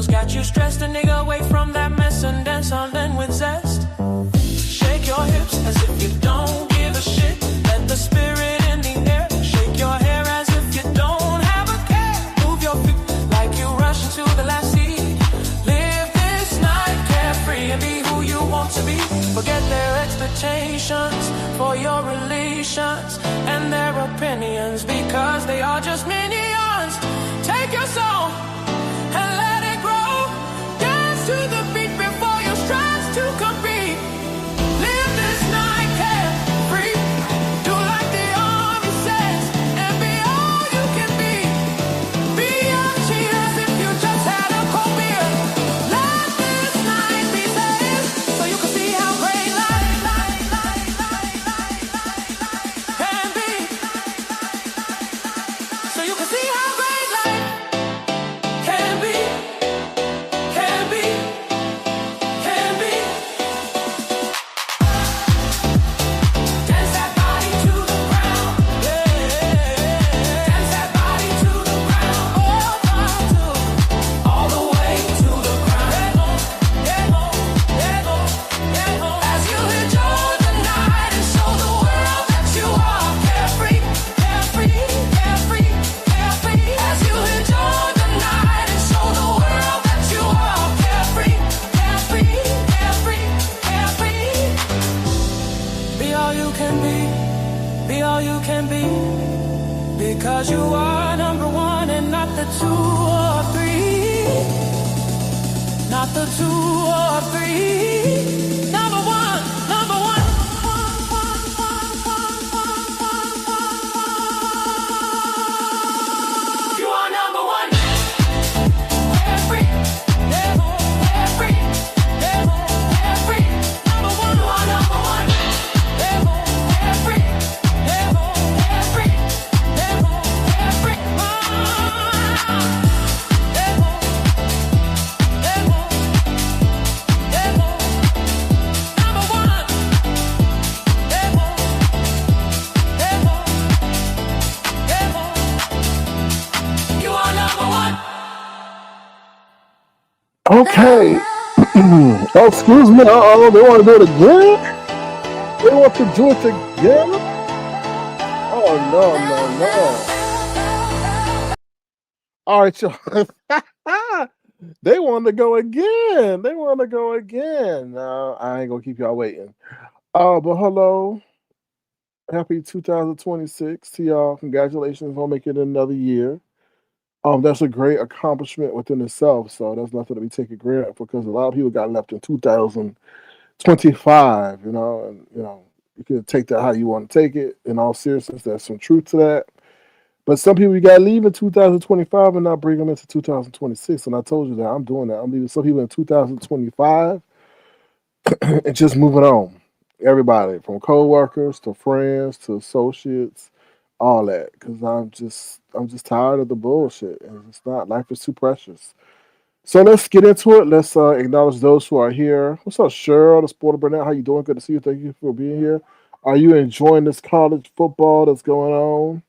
girls got you stressed. A nigga away from that mess and dance on then with zest. Shake your hips as if you don't give a shit. Let the spirit in the air. Shake your hair as if you don't have a care. Move your feet like you rush into the last seat. Live this night carefree and be who you want to be. Forget their expectations for your relations and their opinions, because they are just minions. Take your song and let it grow. Dance to the beat before you stress to compete. Live this night carefree. Do like the army says and be all you can be. Be cheat as if you just had a cold beer. Let this night be saved so you can see how great life can be. So you can see how great life can be, can be, can be. Dance that body to the ground, yeah. Dance that body to the ground, all the way to the ground. As you enjoy the night and show the world that you are carefree, carefree, carefree, carefree. As you enjoy the night and show the world that you are carefree, carefree, carefree, carefree. Be all you can be all you can be, because you are number one and not the two or three, not the two or three. Number one, number one. You are number one. Carefree, carefree, carefree. Number one, you are number one. Carefree, carefree, carefree. Number one. You are number one. Okay. Oh, excuse me. Uh-oh, they want to do it again? They want to do it again? Oh, no, no, no. All right, y'all. They want to go again. They want to go again. No, I ain't going to keep y'all waiting. But hello. Happy 2026 to y'all. Congratulations on making it another year. That's a great accomplishment within itself. So that's nothing to be taken granted for, because a lot of people got left in 2025. And you can take that how you want to take it. In all seriousness, there's some truth to that. But some people you got to leave in 2025 and not bring them into 2026. And I told you that I'm doing that. I'm leaving some people in 2025 and just moving on. Everybody, from coworkers to friends to associates, all that, because I'm just tired of the bullshit, and it's not. Life is too precious. So let's get into it. Let's acknowledge those who are here. What's up, Cheryl, the Sporter Burnett? How you doing? Good to see you. Thank you for being here. Are you enjoying this college football that's going on?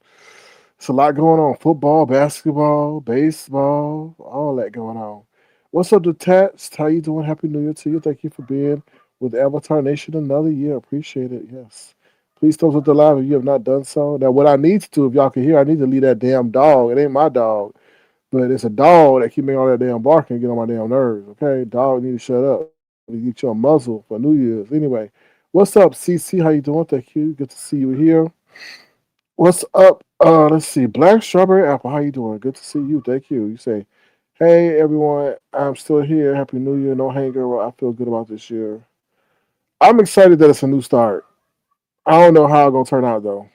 It's a lot going on. Football, basketball, baseball, all that going on. What's up, Detached? How you doing? Happy New Year to you. Thank you for being with Avatar Nation another year. Appreciate it. Yes. Please thumbs up the live if you have not done so. Now, what I need to do, if y'all can hear, I need to leave that damn dog. It ain't my dog, but it's a dog that keep making all that damn barking and get on my damn nerves. Okay, dog need to shut up. You get your muzzle for New Year's. Anyway, what's up, CC? How you doing? Thank you. Good to see you here. What's up? Let's see. Black Strawberry Apple. How you doing? Good to see you. Thank you. You say, hey everyone, I'm still here. Happy New Year. No hanger. I feel good about this year. I'm excited that it's a new start. I don't know how it's gonna turn out though.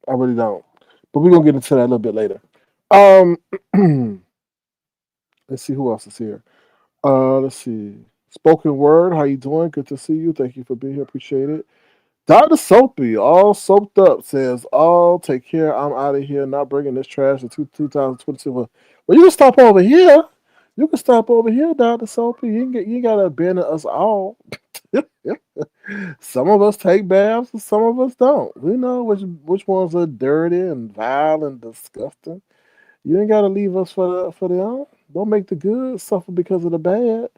I really don't. But we're gonna get into that a little bit later. Um, let's see who else is here. Let's see. Spoken Word, how you doing? Good to see you. Thank you for being here. Appreciate it. Dr. Soapy, all soaped up, says, "All take care. I'm out of here. Not bringing this trash into 2022." Well, you can stop over here. You can stop over here, Dr. Soapy. You ain't gotta abandon us all. Some of us take baths and some of us don't. We know which ones are dirty and vile and disgusting. You ain't gotta leave us for them. Don't make the good suffer because of the bad.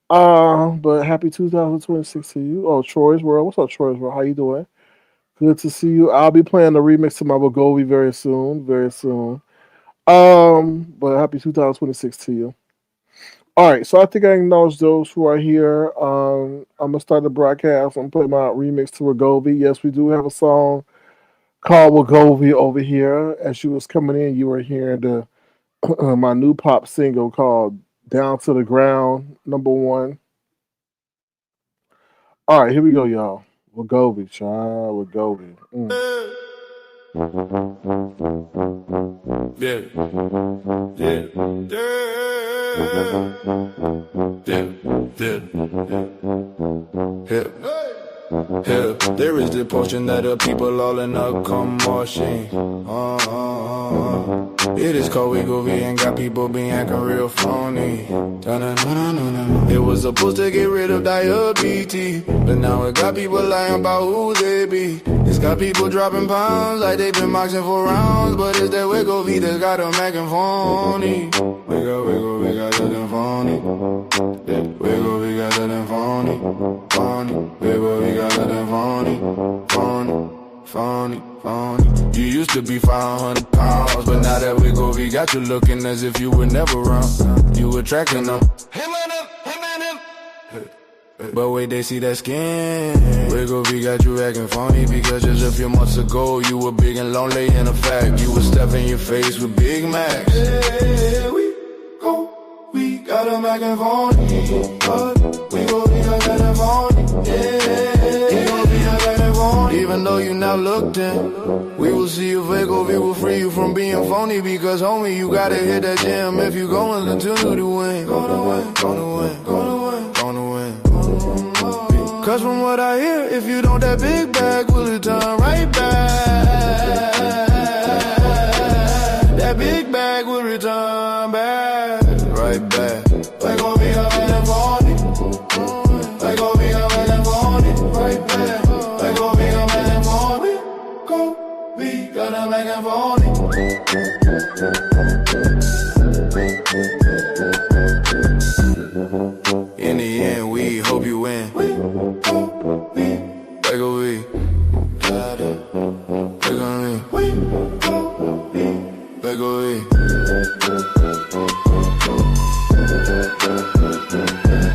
But happy 2026 to you. Oh, Troy's World. What's up, Troy's World? How you doing? Good to see you. I'll be playing the remix to my Wagovi very soon. Very soon. But happy 2026 to you. All right, so I think I acknowledge those who are here. I'm gonna start the broadcast. I'm putting my remix to Wagovi. Yes, we do have a song called Wagovi over here. As you was coming in, you were hearing the my new pop single called "Down to the Ground," #1. All right, here we go, y'all. Wagovi, child, Wagovi. Yeah, yeah, yeah, yeah, yeah. Yeah, there is the portion that the people all in a commotion. It is cold, we go and got people being acting real phony. It was supposed to get rid of diabetes, but now it got people lying about who they be. It's got people dropping pounds like they been boxing for rounds, but it's that wiggle V that got them acting phony. We got them phony. Wiggle, we got them phony. Wiggle, we got them phony. You used to be 500 pounds, but now that wiggle, we got you looking as if you were never around. You attracting them. Him and him. But wait, they see that skin. Wiggle, we got you acting funny because just a few months ago you were big and lonely. In fact, you were stuffing your face with Big Macs. Here we go, we got 'em acting funny, but we got acting funny. Even though you now looked in, we will see you Vago, we will free you from being phony. Because homie, you gotta hit that gym if you going to continue to win. Gonna win. Cause from what I hear, if you don't, that big bag will return right back. That big bag will return back, right back. Like gon' be up at the phony. Like gon' be up at the phony, right back. Like gon' be up at the phony. Go be gonna make a phony. In the end, we hope you win. We hope we, like a we, got it. Like a we, hope we, like a we.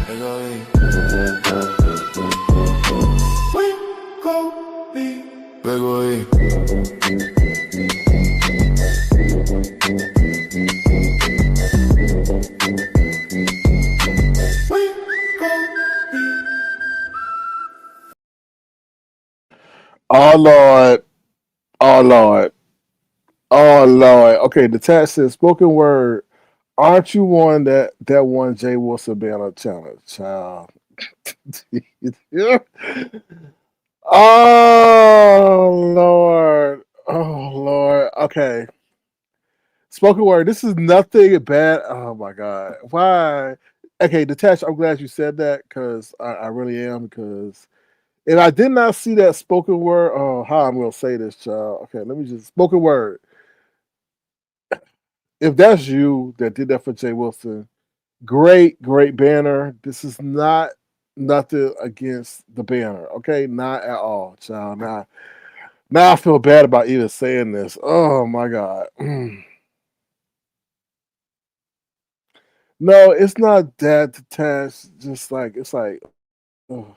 Like a we. We hope we, like a we. Oh Lord, oh Lord, oh Lord. Okay, the text says spoken word. Aren't you one that one Jay Wilson banner challenge, child? Yeah. Oh Lord, oh Lord. Okay, spoken word. This is nothing bad. Oh my God, why? Okay, detached. I'm glad you said that because I really am because and I did not see that spoken word. Oh, how I'm gonna say this, child. Okay, let me just spoken word. If that's you that did that for Jay Wilson, great banner. This is not nothing against the banner. Okay, not at all, child. Now I feel bad about even saying this. Oh my God. No, it's not that detached. Just like it's like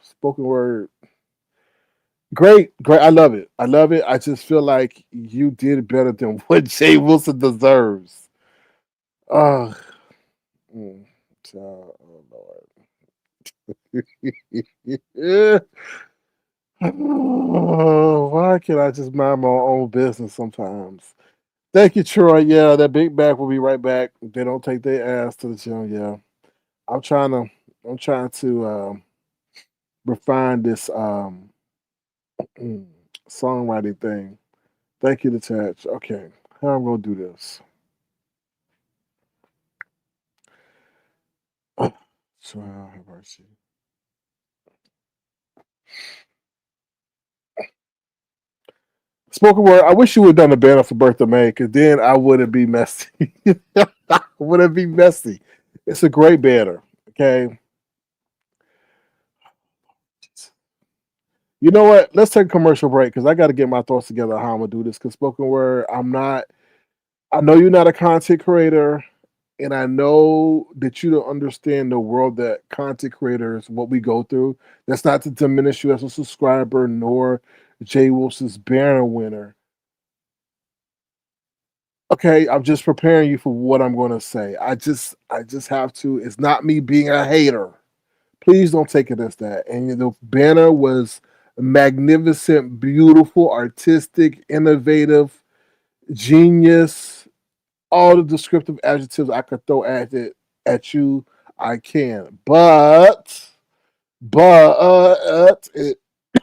spoken word. Great. I love it. I love it. I just feel like you did better than what Jay Wilson deserves. Oh, mm, child, oh Lord. Yeah. Oh, why can't I just mind my own business sometimes? Thank you, Troy. Yeah, that big back will be right back. They don't take their ass to the gym. Yeah, I'm trying to. I'm trying to refine this songwriting thing. Thank you, Detach. Okay, how I'm gonna do this? So have mercy. Spoken word. I wish you would have done a banner for Bertha May, because then I wouldn't be messy. Would it be messy? It's a great banner. Okay. You know what? Let's take a commercial break because I got to get my thoughts together on how I'm gonna do this. Because spoken word, I'm not. I know you're not a content creator, and I know that you don't understand the world that content creators what we go through. That's not to diminish you as a subscriber, nor Jay Wilson's banner winner. Okay, I'm just preparing you for what I'm going to say. I just have to. It's not me being a hater. Please don't take it as that. And the banner was magnificent, beautiful, artistic, innovative, genius. All the descriptive adjectives I could throw at you, I can. But it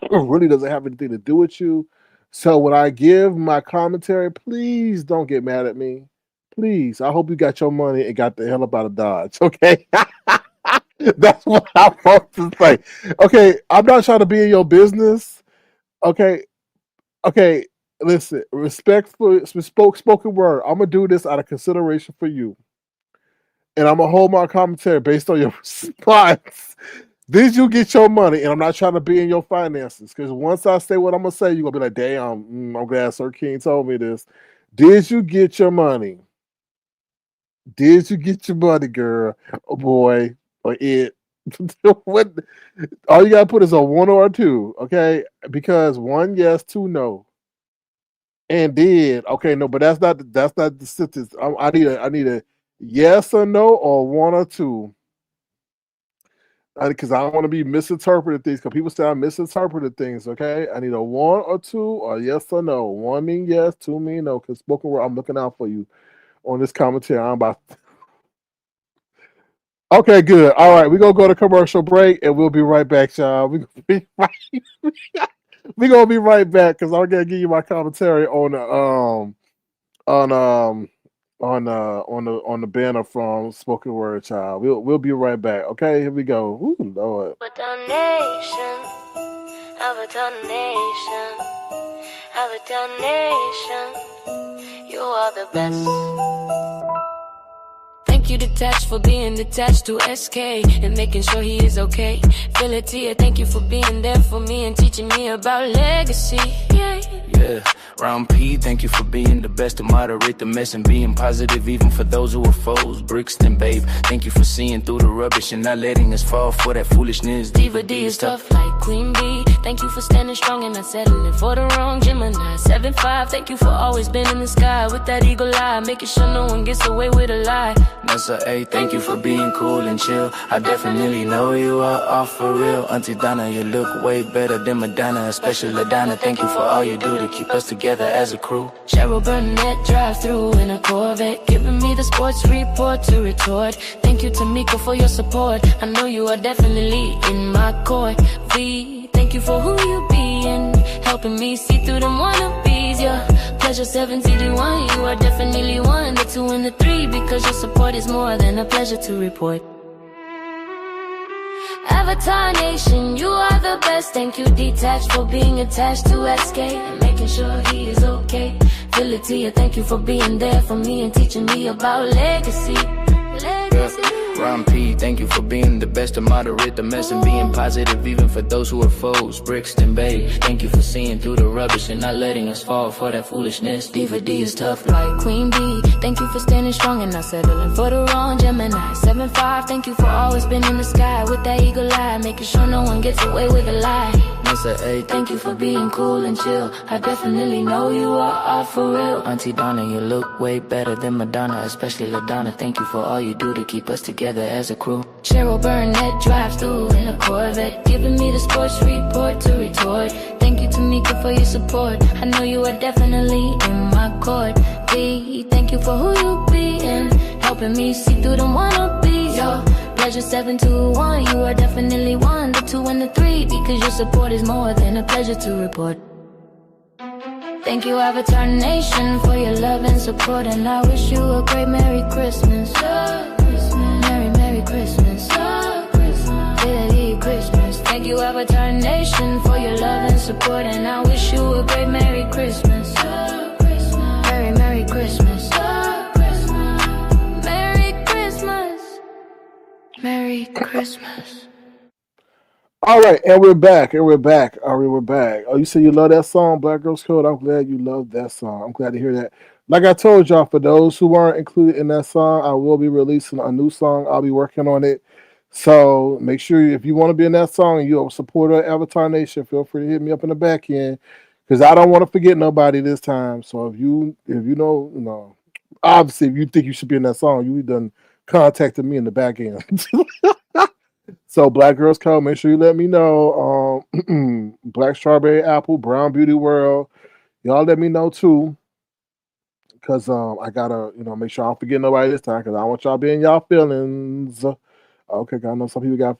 really doesn't have anything to do with you. So when I give my commentary, please don't get mad at me. Please, I hope you got your money and got the hell up out of Dodge. Okay, that's what I'm supposed to say. Okay, I'm not trying to be in your business. Okay, okay. Listen, respectful, spoken word. I'm gonna do this out of consideration for you, and I'm gonna hold my commentary based on your response. Did you get your money? And I'm not trying to be in your finances because once I say what I'm gonna say, you're gonna be like, "Damn, I'm glad Sir King told me this." Did you get your money? Did you get your money, girl, oh boy, or it? What? All you gotta put is a one or a two, okay? Because one yes, two no, and did okay. No, but that's not the sentence. I need a yes or no or one or two. Because I don't want to be misinterpreted things. Because people say I misinterpreted things. Okay, I need a one or two or yes or no. One mean yes, two mean no. Because spoken word, I'm looking out for you on this commentary. I'm about. Okay, good. All right, we're gonna go to commercial break and we'll be right back, y'all. We gonna be right back because I'm gonna give you my commentary on the on on the banner from Spoken Word Child. We'll be right back. Okay, here we go. Ooh, Lord. You are the best. Thank you, detached, for being detached to SK and making sure he is okay. Philatia, thank you for being there for me and teaching me about legacy. Yeah. Round P, thank you for being the best to moderate the mess and being positive even for those who are foes. Brixton, babe, thank you for seeing through the rubbish and not letting us fall for that foolishness. Diva D is tough like Queen Bee. Thank you for standing strong and not settling for the wrong. Gemini 7-5, thank you for always being in the sky with that eagle eye, making sure no one gets away with a lie. Nessa A, thank you for being cool and chill. I definitely know you are off for real. Auntie Donna, you look way better than Madonna, especially LaDonna. Thank you for all you do to keep us together as a crew. Cheryl Burnett drive through in a Corvette, giving me the sports report to retort. Thank you, Tamika, for your support. I know you are definitely in my court. V, thank you for who you being, helping me see through them wannabes. Yeah, pleasure 71, you are definitely one, the 2 and the 3, because your support is more than a pleasure to report. Avatar Nation, you are the best. Thank you, Detached, for being attached to SK and making sure he is okay. Philatia, thank you for being there for me and teaching me about legacy. Round P, thank you for being the best to moderate the mess and being positive even for those who are foes. Brixton, babe, thank you for seeing through the rubbish and not letting us fall for that foolishness. Diva D is tough like Queen Bee. Thank you for standing strong and not settling for the wrong. Gemini 7-5, thank you for always being in the sky with that eagle eye, making sure no one gets away with a lie. Nessa A, thank you for being cool and chill. I definitely know you are off for real. Auntie Donna, you look way better than Madonna, especially LaDonna. Thank you for all you do to keep us together as a crew. Cheryl Burnett drives through in a Corvette, giving me the sports report to retort. Thank you, Tamika, for your support. I know you are definitely in my court. V, thank you for who you being, helping me see through them wannabes. Yo, pleasure 721, you are definitely one, the 2 and the 3, because your support is more than a pleasure to report. Thank you, Avatar Nation, for your love and support, and I wish you a great Merry Christmas. Merry Christmas. Merry Christmas. Thank you, Avatar Nation, for your love and support, and I wish you a great Merry Christmas. Merry Christmas. Merry Christmas. All right, and we're back, and we're back. All right, we're back. Oh, you say you love that song, Black Girls Code. I'm glad you love that song. I'm glad to hear that. Like I told y'all, for those who weren't included in that song, I will be releasing a new song. I'll be working on it. So make sure if you want to be in that song and you're a supporter of Avatar Nation, feel free to hit me up in the back end because I don't want to forget nobody this time. So if you know, obviously if you think you should be in that song, you done contacted me in the back end. So Black Girls Code, make sure you let me know. Black Strawberry Apple, Brown Beauty World. Y'all let me know too. Cause I gotta, make sure I don't forget nobody this time. Cause I want y'all be in y'all feelings. Okay, 'cause I know some people got,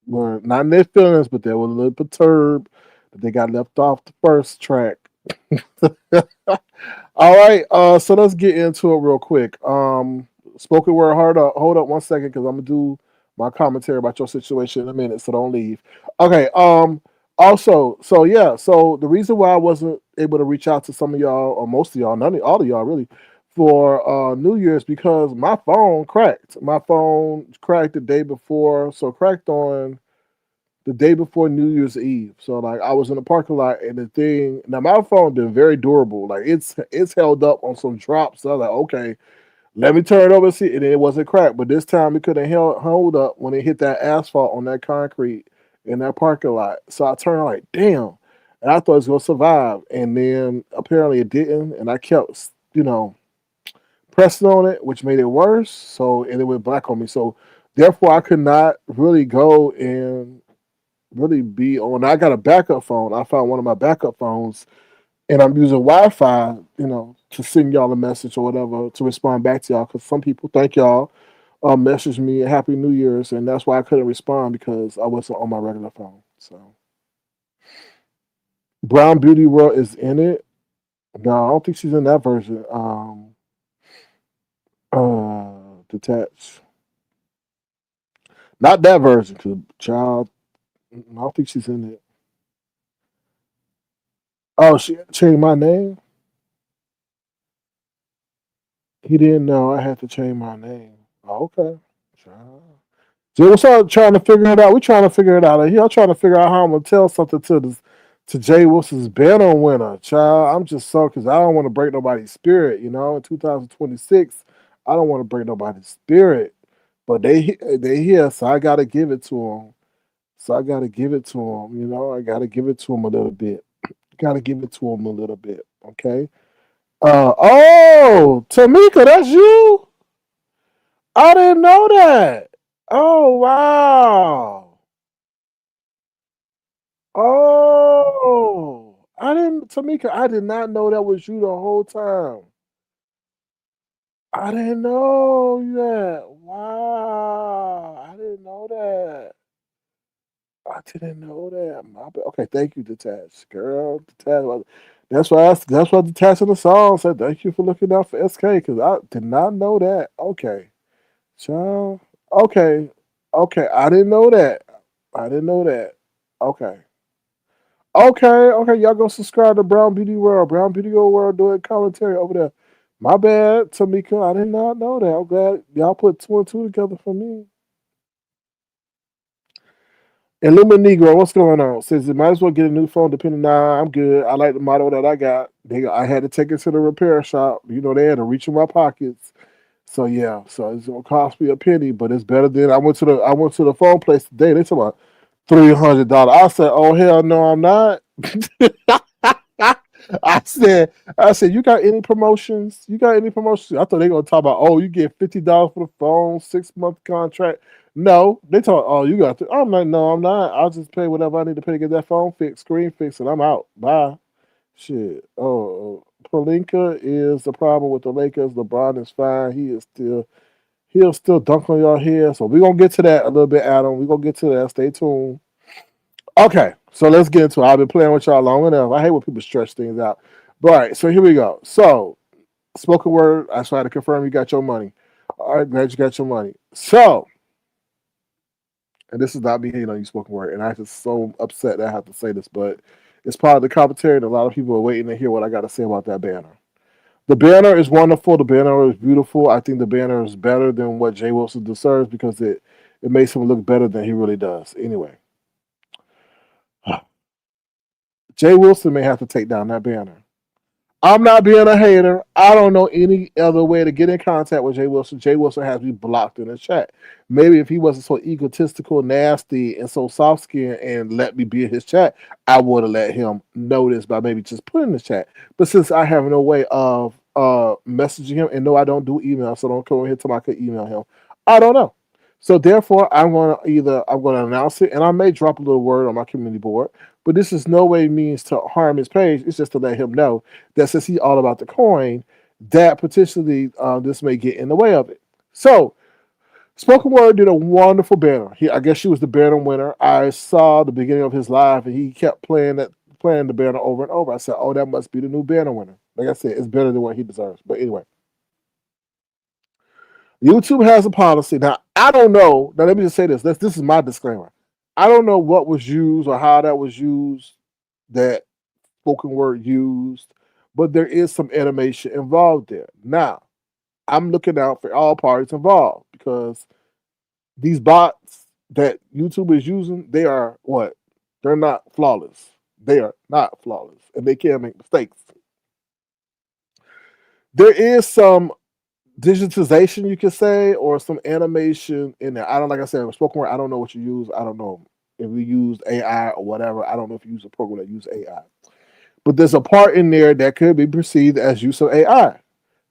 were not in their feelings, but they were a little perturbed that they got left off the first track. All right, so let's get into it real quick. Spoken word, hold up 1 second, because I'm gonna do my commentary about your situation in a minute, so don't leave. Okay. Also, so yeah, so the reason why I wasn't able to reach out to some of y'all, or most of y'all, all of y'all really, for New Year's because my phone cracked. My phone cracked the day before, so cracked on the day before New Year's Eve. So like I was in the parking lot and the thing. Now my phone been very durable. Like it's held up on some drops. So I was like, okay, let me turn it over and see. And it wasn't cracked, but this time it couldn't hold up when it hit that asphalt on that concrete in that parking lot. So I turned like, damn. And I thought it was gonna survive. And then apparently it didn't. And I kept, pressing on it, which made it worse. So and it went black on me. So therefore I could not really go and really be on. I got a backup phone. I found one of my backup phones, and I'm using Wi-Fi, to send y'all a message or whatever to respond back to y'all. Because some people, thank y'all, message me Happy New Year's, and that's why I couldn't respond because I wasn't on my regular phone. So Brown Beauty World is in it. No, I don't think she's in that version. Detached, not that version. Cause child, I don't think she's in it. Oh, she changed my name. He didn't know I had to change my name. Oh, okay. Child. So what's up trying to figure it out? We trying to figure it out. Here I'm trying to figure out how I'm gonna tell something to Jay Wilson's banner winner. Child, I'm just so because I don't want to break nobody's spirit, in 2026. I don't want to break nobody's spirit. But they here, so I gotta give it to them. So I gotta give it to them, I gotta give it to them a little bit. Gotta give it to them a little bit. Okay. Oh, Tamika, that's you? I didn't know that. Oh, wow. Oh, Tamika, I did not know that was you the whole time. I didn't know that. Wow. I didn't know that. I didn't know that. Okay, thank you, Detached. Girl, Detached. That's why Detached in the song said, thank you for looking out for SK, because I did not know that. Okay. Child. Okay. Okay. I didn't know that. I didn't know that. Okay. Okay. Okay. Y'all go subscribe to Brown Beauty World. Brown Beauty World doing commentary over there. My bad, Tamika. I did not know that. I'm glad y'all put two and two together for me. Negro, what's going on? Says it might as well get a new phone depending. Nah, I'm good. I like the model that I got. I had to take it to the repair shop. They had to reach in my pockets. So yeah, so it's gonna cost me a penny, but it's better than I went to the phone place today. They talking about $300. I said, oh hell no, I'm not. I said, you got any promotions? You got any promotions? I thought they gonna talk about, oh, you get $50 for the phone, 6 month contract. No, they talk, oh, you got. I'm like, no, I'm not. I'll just pay whatever I need to pay to get that phone fixed, screen fixed, and I'm out. Bye. Shit. Oh, Palinka is the problem with the Lakers. LeBron is fine. He'll still dunk on your head. So we're gonna get to that a little bit, Adam. We're gonna get to that. Stay tuned. Okay, so let's get into it. I've been playing with y'all long enough. I hate when people stretch things out. But all right, so here we go. So spoken word, I just had to confirm you got your money. All right, glad you got your money. So, and this is not me hating on you, spoken word, and I'm just so upset that I have to say this, but it's part of the commentary, and a lot of people are waiting to hear what I got to say about that banner. The banner is wonderful. The banner is beautiful. I think the banner is better than what Jay Wilson deserves because It makes him look better than he really does. Anyway, Jay Wilson may have to take down that banner. I'm not being a hater. I don't know any other way to get in contact with Jay Wilson has me blocked in the chat. Maybe if he wasn't so egotistical, nasty, and so soft skinned and let me be in his chat, I would have let him know this by maybe just putting in the chat. But since I have no way of messaging him, and no, I don't do email, so don't come over here till I could email him. I don't know. So therefore, I'm gonna announce it, and I may drop a little word on my community board. But this is no way means to harm his page. It's just to let him know that since he's all about the coin, that potentially this may get in the way of it. So, Spoken Word did a wonderful banner. I guess she was the banner winner. I saw the beginning of his live, and he kept playing the banner over and over. I said, "Oh, that must be the new banner winner." Like I said, it's better than what he deserves. But anyway, YouTube has a policy now. I don't know. Now let me just say this. This is my disclaimer. I don't know what was used or how that was used. That spoken word used, but there is some animation involved there. Now, I'm looking out for all parties involved because these bots that YouTube is using, they are what? They're not flawless. They are not flawless, and they can make mistakes. There is some digitization, you could say, or some animation in there. I don't, like I said, spoken word. I don't know what you use. I don't know if we used AI or whatever. I don't know if you use a program that use AI. But there's a part in there that could be perceived as use of AI.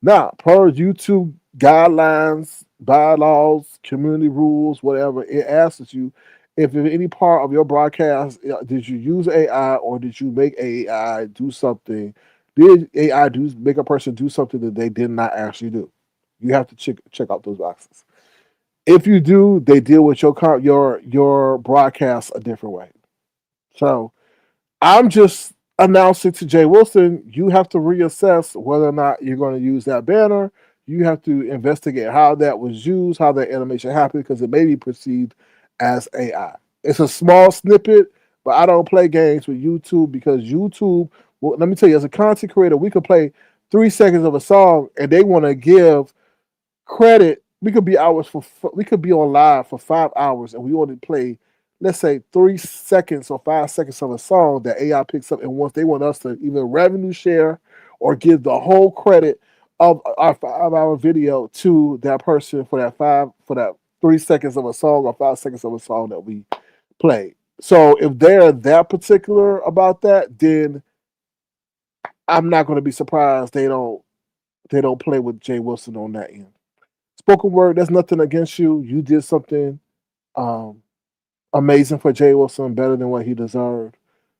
Now, per YouTube guidelines, bylaws, community rules, whatever, it asks you if in any part of your broadcast did you use AI or did you make AI do something? Did AI do make a person do something that they did not actually do? You have to check out those boxes. If you do, they deal with your broadcast a different way. So I'm just announcing to Jay Wilson, you have to reassess whether or not you're going to use that banner. You have to investigate how that was used, how that animation happened, because it may be perceived as AI. It's a small snippet, but I don't play games with YouTube because YouTube, well, let me tell you, as a content creator, we could play 3 seconds of a song and they want to give credit. We could be on live for 5 hours and we only play, let's say, 3 seconds or 5 seconds of a song that AI picks up, and once they want us to either revenue share or give the whole credit of our 5 hour video to that person for that 3 seconds of a song or 5 seconds of a song that we play. So if they're that particular about that, then I'm not going to be surprised they don't play with Jay Wilson on that end. Spoken word, there's nothing against you. You did something um, amazing for Jay Wilson, better than what he deserved.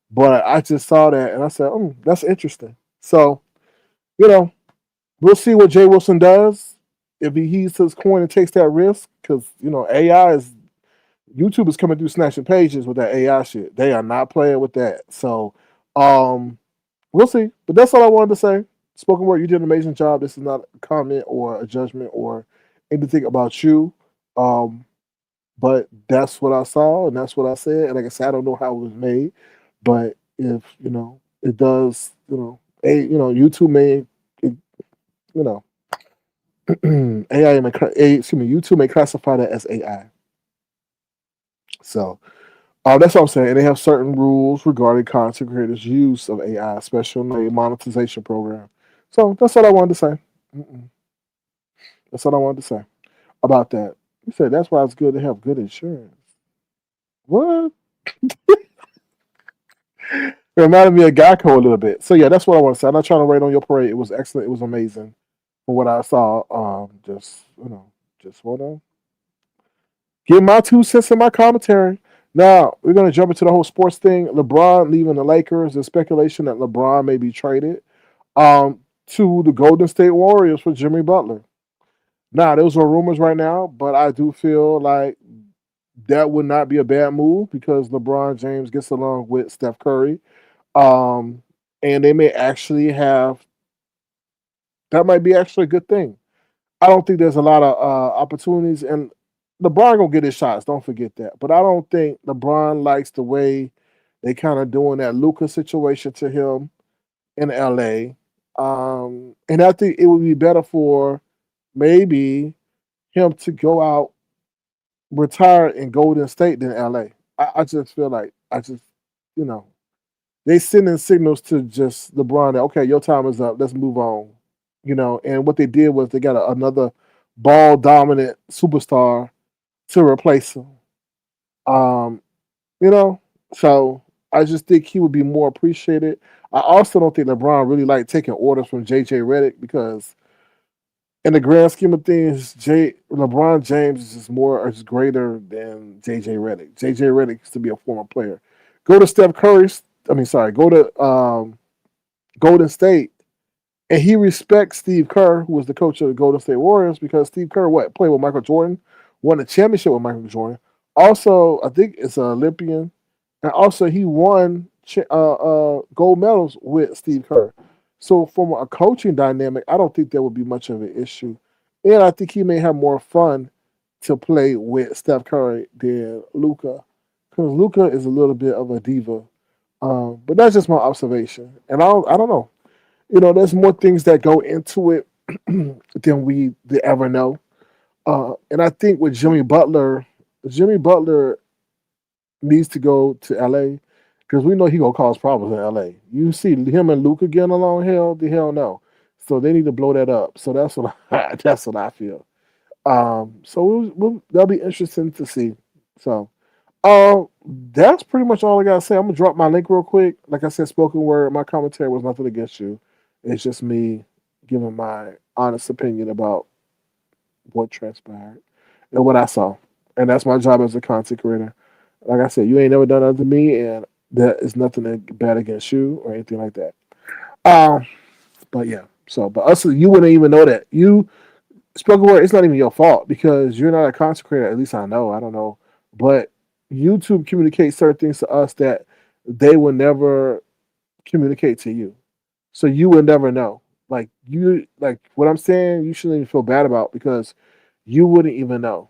But I just saw that and I said, that's interesting. So, you know, we'll see what Jay Wilson does if he heeds his coin and takes that risk. Because, AI is, YouTube is coming through snatching pages with that AI shit. They are not playing with that. So, we'll see. But that's all I wanted to say. Spoken word, you did an amazing job. This is not a comment or a judgment or anything about you. Um, but that's what I saw and that's what I said. And like I said, I don't know how it was made, but if it does, YouTube may, you know, AI may, YouTube may classify that as AI. So that's what I'm saying. And they have certain rules regarding content creators' use of AI, especially a monetization program. So that's what I wanted to say. Mm-mm. That's what I wanted to say about that. You said that's why it's good to have good insurance. What? It reminded me of Geico a little bit. So yeah, that's what I want to say. I'm not trying to rain on your parade. It was excellent. It was amazing for what I saw. Just wanna give my 2 cents in my commentary. Now we're gonna jump into the whole sports thing. LeBron leaving the Lakers. There's speculation that LeBron may be traded to the Golden State Warriors for Jimmy Butler. Now those are rumors right now, but I do feel like that would not be a bad move because LeBron James gets along with Steph Curry. Um, and they may actually have that might be actually a good thing. I don't think there's a lot of opportunities, and LeBron gonna get his shots. Don't forget that. But I don't think LeBron likes the way they kind of doing that Luka situation to him in LA. And I think it would be better for maybe him to go out retired in Golden State than LA. I just feel like you know, they sending signals to just LeBron that okay, your time is up. Let's move on. And what they did was they got another ball dominant superstar to replace him. Um, you know, so I just think he would be more appreciated. I also don't think LeBron really like taking orders from JJ Redick because in the grand scheme of things, LeBron James is just more or just greater than JJ Redick. JJ Redick used to be a former player. Go to Steph Curry. I mean, sorry. Go to Golden State, and he respects Steve Kerr, who was the coach of the Golden State Warriors, because Steve Kerr played with Michael Jordan, won a championship with Michael Jordan. Also, I think it's an Olympian, and also he won gold medals with Steve Kerr. So from a coaching dynamic, I don't think there would be much of an issue, and I think he may have more fun to play with Steph Curry than Luca, because Luca is a little bit of a diva. But that's just my observation, and I don't know. There's more things that go into it than we ever know. And I think with Jimmy Butler needs to go to LA because we know he gonna cause problems in LA. You see him and Luca getting along, hell no. So they need to blow that up. So that's what that's what I feel. So that'll be interesting to see. So that's pretty much all I gotta say. I'm gonna drop my link real quick. Like I said, spoken word. My commentary was nothing against you. It's just me giving my honest opinion about what transpired and what I saw. And that's my job as a content creator. Like I said, you ain't never done that to me, and that is nothing bad against you or anything like that. Um, but yeah. So, but us, you wouldn't even know that. You spoken word. It's not even your fault because you're not a content creator. At least I know. I don't know, but YouTube communicates certain things to us that they will never communicate to you. So you will never know. Like what I'm saying, you shouldn't even feel bad about because you wouldn't even know.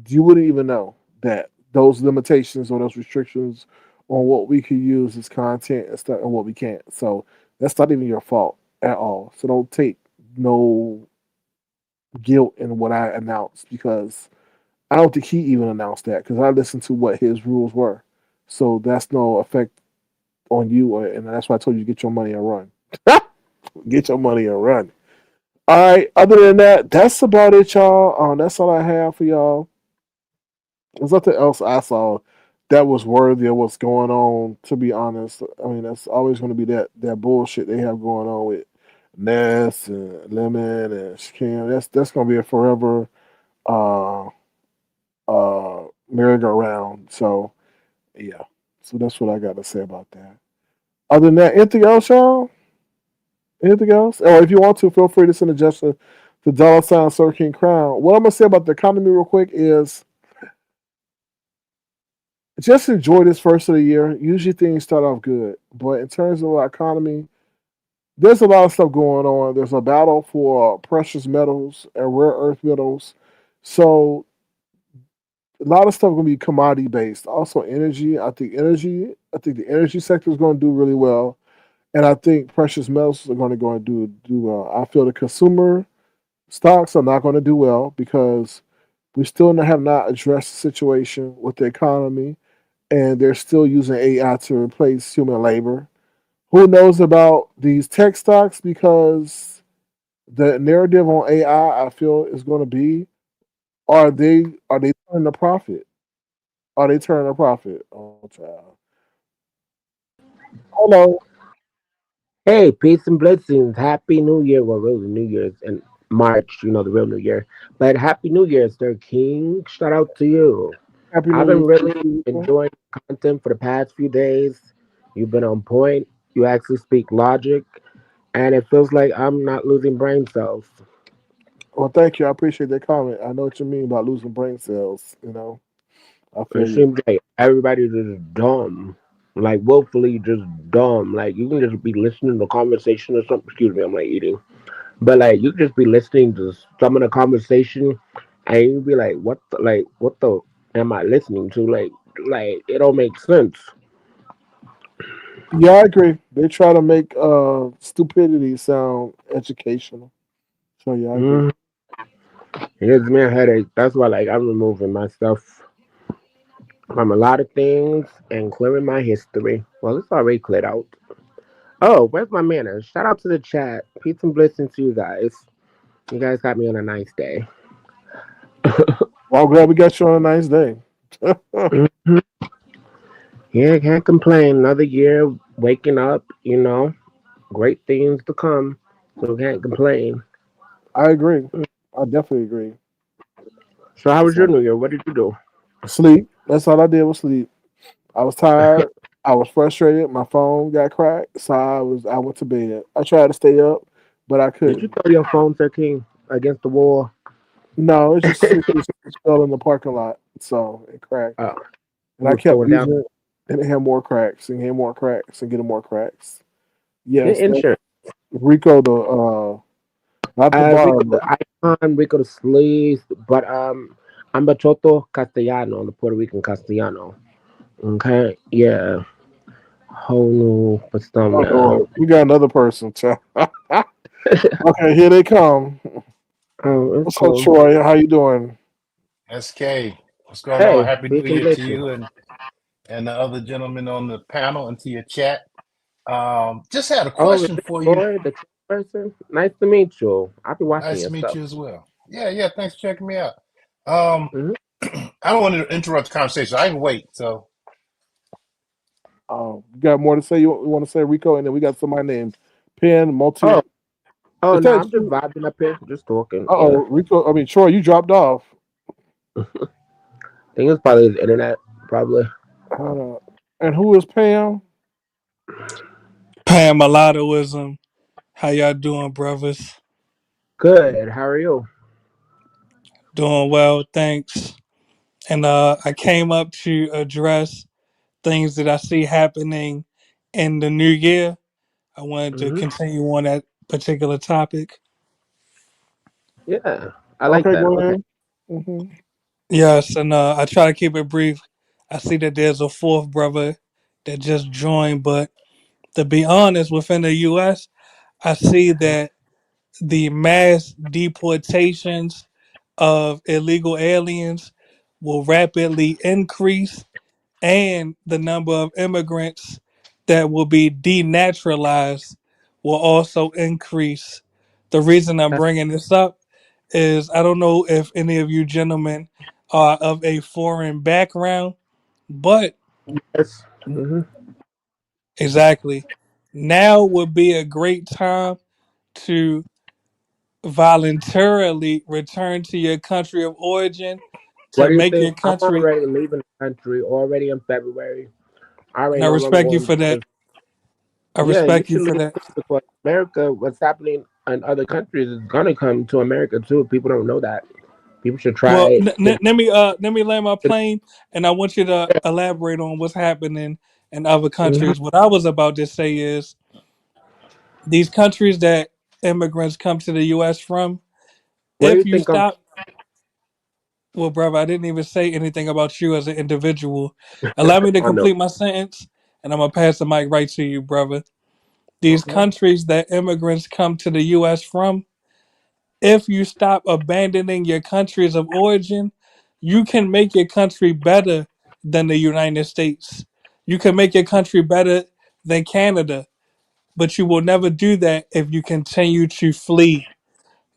You wouldn't even know that those limitations or those restrictions on what we could use as content and stuff and what we can't. So that's not even your fault at all. So don't take no guilt in what I announced because I don't think he even announced that because I listened to what his rules were. So that's no effect on you, and that's why I told you get your money and run. Get your money and run. All right. Other than that, that's about it, y'all. That's all I have for y'all. There's nothing else I saw that was worthy of what's going on. To be honest, I mean that's always going to be that bullshit they have going on with Ness and Lemon and Shkim. That's going to be a forever uh merry-go-round. So yeah. So that's what I got to say about that. Other than that, anything else, y'all? Anything else? Or if you want to, feel free to send a gesture to dollar sign Sir King Crown. What I'm gonna say about the economy real quick is just enjoy this first of the year. Usually things start off good, but in terms of our economy, there's a lot of stuff going on. There's a battle for precious metals and rare earth metals. So a lot of stuff gonna be commodity based. Also energy. I think the energy sector is gonna do really well. And I think precious metals are going to go and do well. I feel the consumer stocks are not going to do well because we still have not addressed the situation with the economy, and they're still using AI to replace human labor. Who knows about these tech stocks? Because the narrative on AI, I feel, is going to be: are they turning a profit? Are they turning a profit? Oh, child. Hello. Hey, peace and blessings. Happy New Year. Well, really, New Year's in March, the real New Year. But Happy New Year, Sir King. Shout out to you. Happy I've New Year been to really you. enjoying content for the past few days. You've been on point. You actually speak logic, and it feels like I'm not losing brain cells. Well, thank you. I appreciate that comment. I know what you mean about losing brain cells. I It feel you. seems like everybody's just dumb. Like, willfully just dumb. Like, you can just be listening to a conversation or something. Excuse me, I'm like eating. But like you just be listening to some of the conversation, and you be like, what the am I listening to? Like it don't make sense. Yeah, I agree. They try to make stupidity sound educational. So yeah, I agree. Mm, It gives me a headache. That's why, like, I'm removing myself from a lot of things and clearing my history. Well, it's already cleared out. Oh, where's my manners? Shout out to the chat. Peace and blessings to you guys. You guys got me on a nice day. Well, I'm glad we got you on a nice day. Mhm. Yeah, can't complain. Another year waking up, great things to come. So can't complain. I agree. I definitely agree. So how was your So New Year? What did you do? sleep. That's all I did was sleep. I was tired. I was frustrated. My phone got cracked, so I went to bed. I tried to stay up, but I Did you couldn't. throw your phone, Sir King, against the wall? No, it just fell in the parking lot, so it cracked. Oh, And you I was kept throwing down using it, and it had more cracks, and had more cracks, and getting more cracks. the Yes, that's insurance. Rico the not the Rico barber. the icon, Rico the sleaze, but I'm Bachoto Castellano, the Puerto Rican Castellano. Okay, yeah, whole new persona. Oh, we got another person. Child. Okay, here they come. Oh, it's What's up, cool. Troy? How you doing? SK, what's going on? Hey, Happy New peace and Year to blessings. you and the other gentlemen on the panel and to your chat. Just had a Oh, is question it for you. Troy, the Troy person? Nice to meet you. I'll be watching Nice your to meet stuff. you as well. Yeah, yeah, thanks for checking me out. Um, Hmm. I don't want to interrupt the conversation. I can wait. So, You got more to say? You want to say Rico? And then we got somebody named Pen Multi. Oh, oh Is no, that I'm just you? vibing up here, just talking. Uh Yeah, oh, Rico. I mean Troy, you dropped off. I think it's probably his internet, probably. Uh, and who is Pam? Pam Mulattoism. How y'all doing, brothers? Good. How are you? Doing well, thanks. And I came up to address things that I see happening in the new year. I wanted to Hmm. continue on that particular topic. Yeah, I like Okay, that. go Okay. ahead. Hmm. Yes, and I try to keep it brief. I see that there's a fourth brother that just joined, but to be honest, within the U.S., I see that the mass deportations of illegal aliens will rapidly increase, and the number of immigrants that will be denaturalized will also increase. The reason I'm bringing this up is I don't know if any of you gentlemen are of a foreign background, but Yes. Hmm. exactly now would be a great time to voluntarily return to your country of origin What to do you make think? your I'm country. already leaving the country already in February. I already And I know where I'm respect you going for that. because I yeah, you respect you should for leave that. too because America, what's happening in other countries is gonna come to America too. People don't know that. People should Well, try to. let me land my plane, and I want you to elaborate on what's happening in other Mhm. countries. What I was about to say is these countries that immigrants come to the U.S. from. Where do you If you think I'm? stop, well, brother, I didn't even say anything about you as an individual. Allow me to I know. complete my sentence, and I'm gonna pass the mic right to you, brother. These Okay. countries that immigrants come to the U.S. from, if you stop abandoning your countries of origin, you can make your country better than the United States. You can make your country better than Canada, but you will never do that if you continue to flee.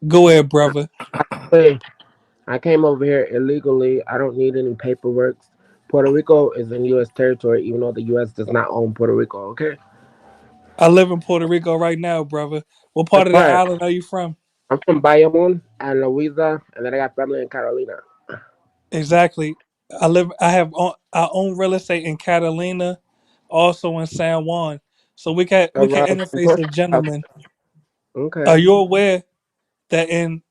Go ahead, brother. Hey, I came over here illegally. I don't need any paperwork. Puerto Rico is in U.S. territory, even though the U.S. does not own Puerto Rico. Okay. I live in Puerto Rico right now, brother. What part What of the part? island are you from? I'm from Bayamon and Louisa, and then I got family in Carolina. Exactly. I own real estate in Catalina, also in San Juan. So we can Around interface Central. as gentlemen. Are Okay. you aware that in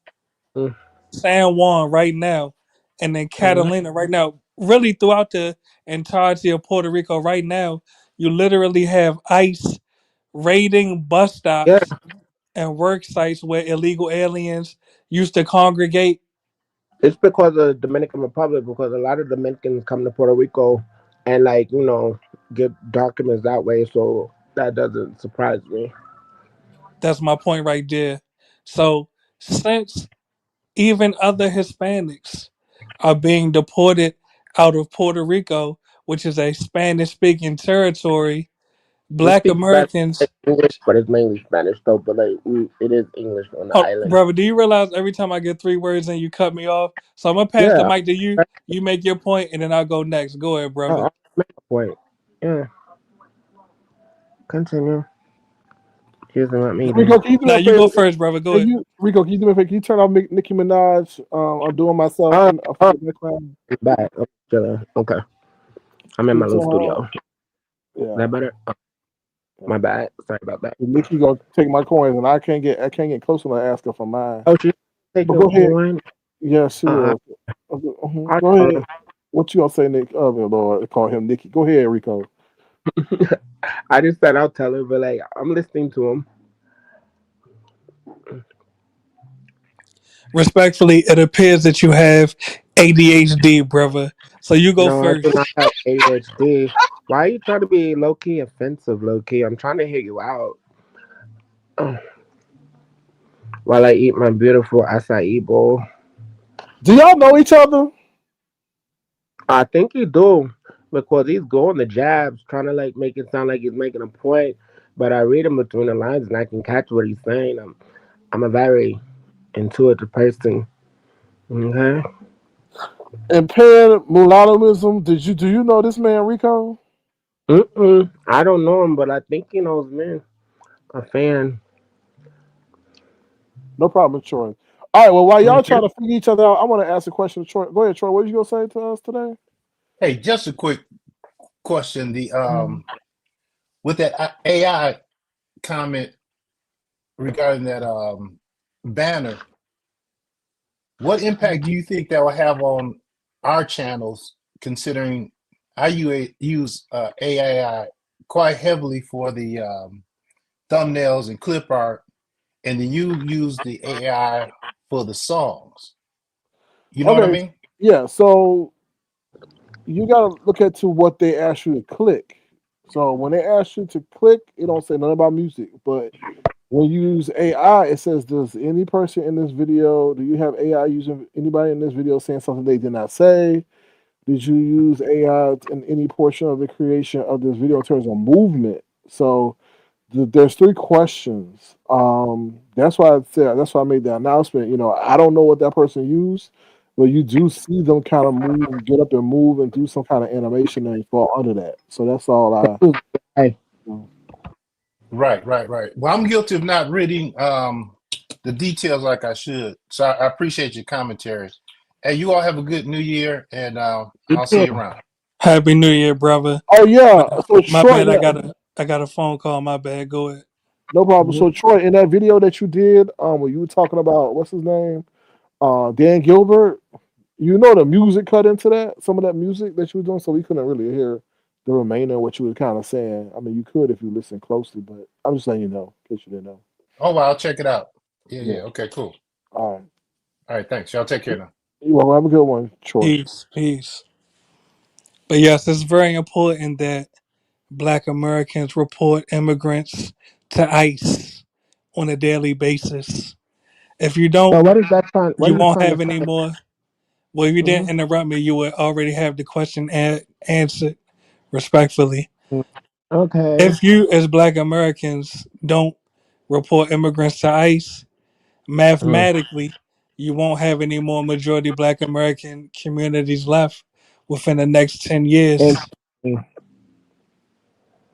Mm-hmm. San Juan right now, and in Catalina right now, really throughout the entirety of Puerto Rico right now, you literally have ICE raiding bus Yeah, stops and work sites where illegal aliens used to congregate. it's because of the Dominican Republic, because a lot of Dominicans come to Puerto Rico and, like, get documents that way, so that doesn't surprise me. That's my point right there. So since even other Hispanics are being deported out of Puerto Rico, which is a Spanish speaking territory. We Black speak Spanish, Americans. English, but it's mainly Spanish though. But like, it is English on the Oh, island. brother, do you realize every time I get three words and you cut me off? So I'm gonna pass the Yeah, mic to you. You make your point, and then I'll go next. Go ahead, brother. I'll make a point. Yeah, continue. He doesn't want me to. Rico, can you do me Now a you favor? go first, brother. Go Can ahead. you, Rico, can you do me a favor? Can you turn off Nicki Minaj? I'm doing myself Oh, for oh, the background. back. I'm chilling. Okay, I'm in Can my you little turn her off? studio. Yeah. That better? Oh, Yeah. my bad. Sorry about that. Nikki gonna take my coins, and I can't get close enough to ask her for mine. Oh, she take But your go ahead. coin. Yeah, she Uh, will. I Go told ahead. What you gonna say, Nick? Oh Lord, call him Nikki. Go ahead, Rico. him. I just said I'll tell her, but like I'm listening to him. Respectfully, it appears that you have ADHD, brother. So you go No, I do first. not have ADHD. Why are you trying to be low key offensive, low key? I'm trying to hear you out. Oh, while I eat my beautiful acai bowl. Do y'all know each other? I think he do because he's going the jabs, trying to like make it sound like he's making a point. But I read him between the lines and I can catch what he's saying. I'm a very intuitive person. Okay. And pan mulattoism. Do you know this man, Rico? I don't know him, but I think he knows me. A fan. No problem, Troy. All right. Well, while y'all Okay. trying to figure each other out, I want to ask a question to Troy. Go ahead, Troy. What you gonna say to us today? Hey, just a quick question. The with that AI comment regarding that banner, what impact do you think that will have on our channels? Considering use AI quite heavily for the thumbnails and clip art, and then you use the AI for the songs. You know what I Okay. mean? Yeah. So you gotta look at to what they ask you to click. So when they ask you to click, it don't say nothing about music. But when you use AI, it says, "Does any person in this video? Do you have AI using anybody in this video saying something they did not say? Did you use AI in any portion of the creation of this video in terms of movement?" So there's three questions. That's why I said that's why I made the announcement. I don't know what that person used, but you do see them kind of move, get up and move, and do some kind of animation and fall under that. So that's all I. Hey, Right, right, right. Well, I'm guilty of not reading the details like I should. So I appreciate your commentary. Hey, you all have a good new year, and you I'll see too. you around. Happy New Year, brother. Oh My, yeah. So my Troy, bad. I got a phone call. My bad. Go ahead. no problem. Mhm. So Troy, in that video that you did, when you were talking about what's his name, Dan Gilbert, the music cut into that, some of that music that you were doing, so we couldn't really hear the remainder of what you were kind of saying. I mean, you could if you listen closely, but I'm just letting you know, in case you didn't know. Oh, well, I'll check it out. Yeah, Yeah. yeah. Okay, cool. All right. All right, thanks. Y'all take care now. You well, have a good one, Troy. Peace, peace. But yes, it's very important that Black Americans report immigrants to ICE on a daily basis. If you don't, So what is that trying? What you are you won't trying to have say? any more. Well, if you Hmm. didn't interrupt me, you would already have the question answered respectfully. Okay. If you, as Black Americans, don't report immigrants to ICE, Mm. mathematically, you won't have any more majority Black American communities left within the next 10 years. Interesting.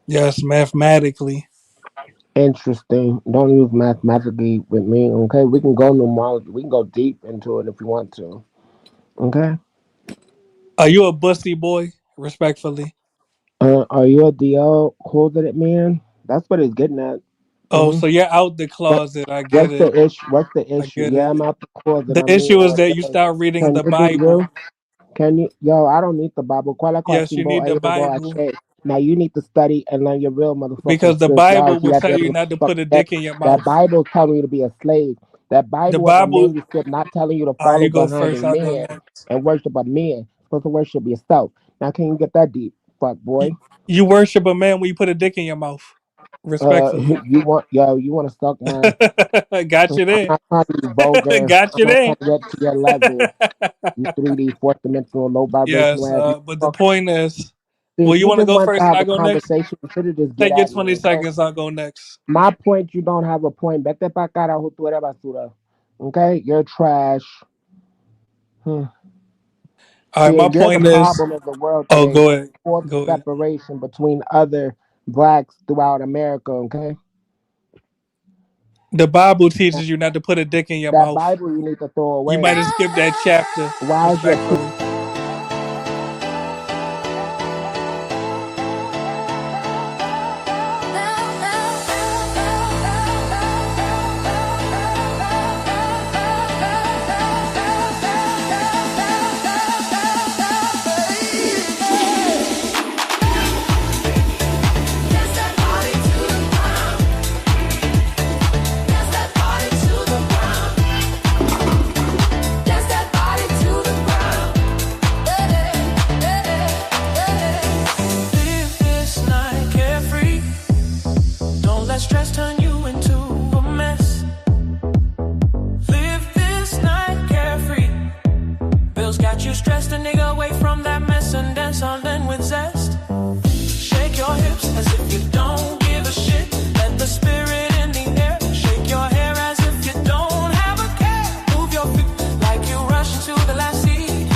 Yes, mathematically. Interesting. Don't use mathematically with me. Okay, we can go numerology. We can go deep into it if you want to. Okay. Are you a bussy boy? Respectfully. Are you a DL closeted man? That's what it's getting at. Oh, Hmm. so you're out the What closet. I get What's it. the issue? What's the I issue? get Yeah, it. I'm out the closet. The I mean, issue is that you okay. start reading Can the this be Bible. you? Can you? Yo, I don't need the Bible. Qual é Yes, you Simbo? need the Aí eu vou Bible achei. Now you need to study and learn your real motherfucking because the spirituality. Bible will That tell you devil not to fuck put a that. dick in your That mouth. Bible telling you to be a slave. That The Bible was a Bible. manuscript not telling you to All right, follow you go behind a first. I'll go man next. and worship a man. You're supposed to worship yourself. Now can you get that deep, fuck boy? You worship a man when you put a dick in your mouth. Respectfully. You want to suck my? Got I'm you there. not trying to be vulgar. Got I'm you not there. trying to get to your level. You 3D, fourth dimensional, low vibrational Yes, ass. but the point is, See, well, if you you want to just go want to first and have I a go next? conversation, you should have just get Take your at me, 20 okay? seconds. I'll go next. My point, you don't have a point. Vete pa carajo, tú eres basura. Okay? You're trash. Hmm. All right, See, my and you're the point is, problem of the world oh, today. go ahead. Forced Go ahead. separation between other blacks throughout America, okay? The Bible teaches you not to put a dick in your That mouth. Bible you need to throw You might away. have skipped that chapter, Why is your respectfully. Live this night carefree. Don't let stress turn you into a mess. Live this night carefree. Bills got you stressed, a nigga away from that mess and dance on then with zest. Shake your hips as if you don't give a shit. Let the spirit in the air. Shake your hair as if you don't have a care. Move your feet like you rush into the last seat.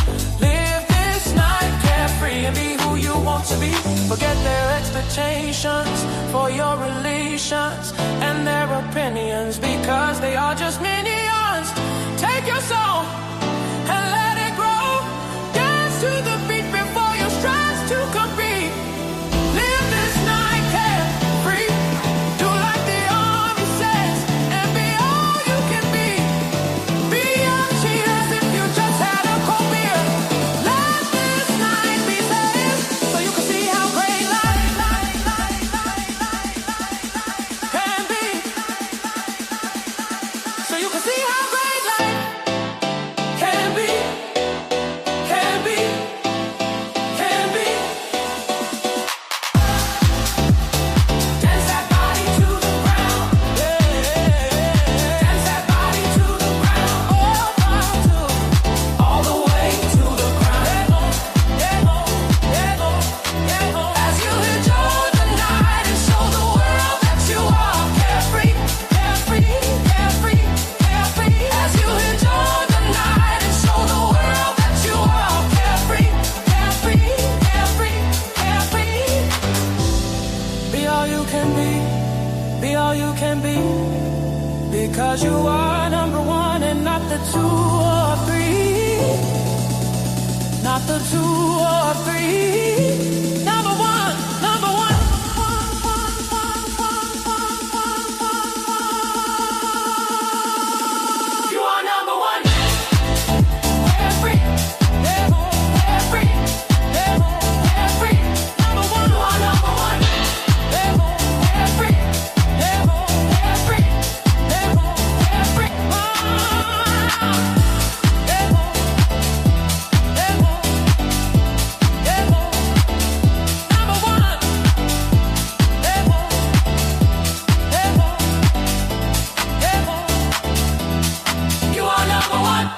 Live this night carefree and be who you want to be. Forget their expectations for your relations and their opinions because they are just minions. Take your soul and let it grow. Dance to the beat before you stress to compete. Live this night carefree. Do like the army says and be all you can be. Be young cheaters if you just had a cold beer. Let this night be saved so you can see how great life can be. So you can see how great life can be, can be, can be. Dance that body to the ground. Yeah. Dance that body to the ground. All the way to the ground. As you enjoy the night and show the world that you are carefree, carefree, carefree, carefree. As you enjoy the night and show the world that you are carefree, carefree, carefree, carefree. Be all you can be all you can be. Because you are number one and not the two or three. Not the two or three. Number one, number one. You are number one. Carefree, carefree, carefree. Number one, you are number one. Carefree, carefree, carefree. You are number one.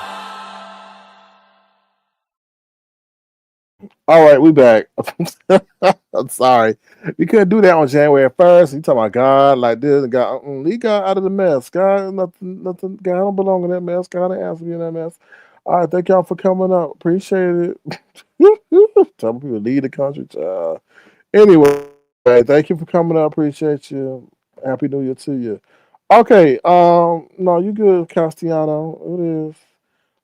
All right, we back. I'm sorry. We couldn't do that on January 1st. You talking about God like this and God, leave God out of the mess. God, nothing. God don't belong in that mess. God ain't asking you in that mess. All right, thank y'all for coming up. Appreciate it. Some people leave the country. Anyway, thank you for coming up. Appreciate you. Happy New Year to you. Okay, no, you good, Castellano. It is.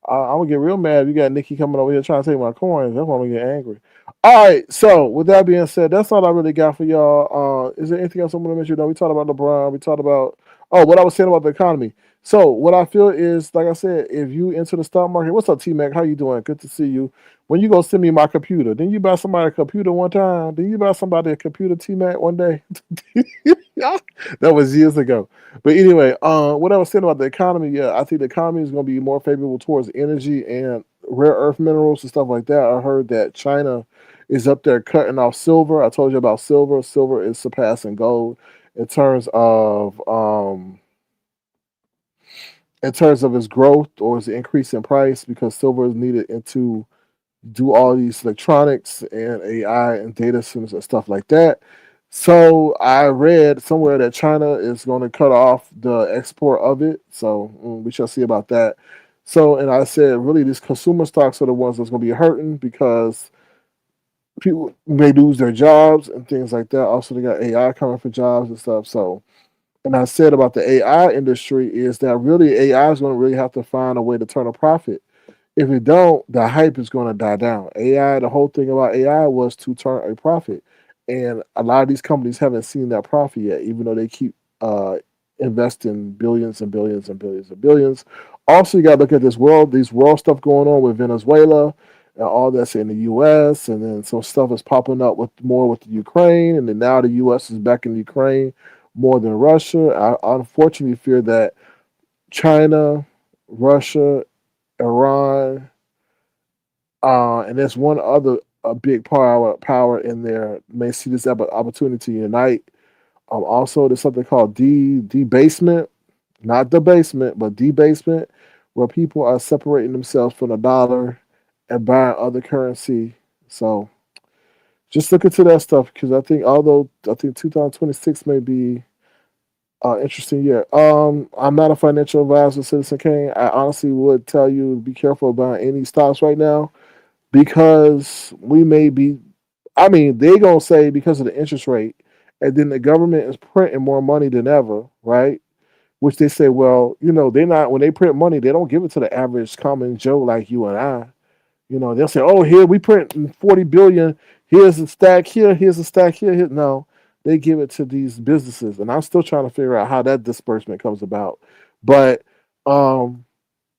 I'm gonna get real mad if you got Nikki coming over here trying to take my coins. That's why I'm gonna get angry. All right, so with that being said, that's all I really got for y'all. Is there anything else I want to mention? No, we talked about LeBron. We talked about what I was saying about the economy. So what I feel is, like I said, if you into the stock market, what's up, T Mac? How you doing? Good to see you. When you go send me my computer, then you buy somebody a computer one time. Then you buy somebody a computer, T Mac, one day. That was years ago. But anyway, what I was saying about the economy, yeah, I think the economy is going to be more favorable towards energy and rare earth minerals and stuff like that. I heard that China is up there cutting off silver. I told you about silver. Silver is surpassing gold. in terms of its growth or its increase in price because silver is needed into do all these electronics and AI and data centers and stuff like that. So I read somewhere that China is going to cut off the export of it. So we shall see about that. So, and I said, really, these consumer stocks are the ones that's going to be hurting because people may lose their jobs and things like that. Also, they got AI coming for jobs and stuff. So, and I said about the AI industry is that really AI is going to really have to find a way to turn a profit. If it don't, the hype is going to die down. AI, the whole thing about AI was to turn a profit, and a lot of these companies haven't seen that profit yet, even though they keep uh, investing billions and billions and billions and billions. Also, you got to look at these world stuff going on with Venezuela and all that's in the U.S. And then some stuff is popping up with more with the Ukraine, and then now the U.S. is back in Ukraine more than Russia. I unfortunately fear that China, Russia, Iran, and there's one other a big power in there may see this opportunity to unite. Also, there's something called debasement, not debasement, but debasement, where people are separating themselves from the dollar and buying other currency. So just look into that stuff because although I think 2026 may be interesting year. I'm not a financial advisor, Citizen Kane. I honestly would tell you to be careful about any stocks right now because we may be. I mean, they gonna say because of the interest rate, and then the government is printing more money than ever, right? Which they say, well, they're not when they print money, they don't give it to the average common Joe like you and I. They'll say, "Oh, here we print 40 billion. Here's a stack here. Here's a stack here." No, they give it to these businesses, and I'm still trying to figure out how that disbursement comes about. But um,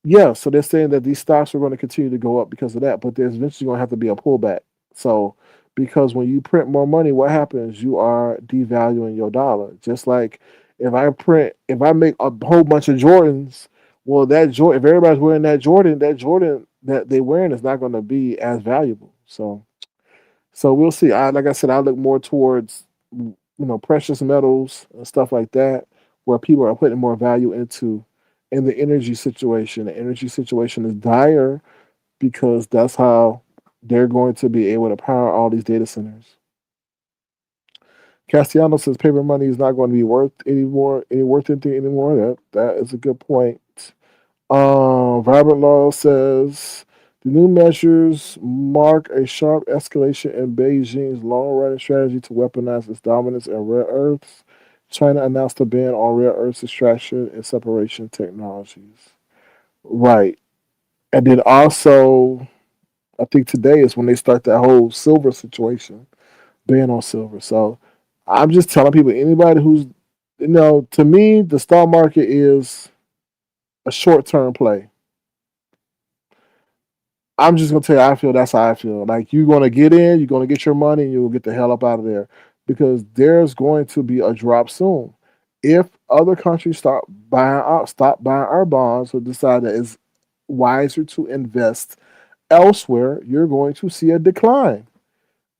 yeah, so they're saying that these stocks are going to continue to go up because of that, but there's eventually going to have to be a pullback. So because when you print more money, what happens? You are devaluing your dollar. Just like if I make a whole bunch of Jordans, well, that Jordan, if everybody's wearing that Jordan that they're wearing is not going to be as valuable. So we'll see. Like I said, I look more towards precious metals and stuff like that, where people are putting more value into. In the energy situation, the energy situation is dire because that's how they're going to be able to power all these data centers. Castellano says paper money is not going to be worth any worth anything anymore. That is a good point. Vibrant Law says the new measures mark a sharp escalation in Beijing's long-running strategy to weaponize its dominance in rare earths. China announced a ban on rare earths extraction and separation technologies. Right. And then also, I think today is when they start that whole silver situation, ban on silver. So I'm just telling people, anybody who's, to me, the stock market is a short term play. I'm just gonna tell you, I feel that's how I feel. Like you're gonna get in, you're gonna get your money, and you'll get the hell up out of there because there's going to be a drop soon. If other countries stop buying our bonds, or decide that it's wiser to invest elsewhere, you're going to see a decline.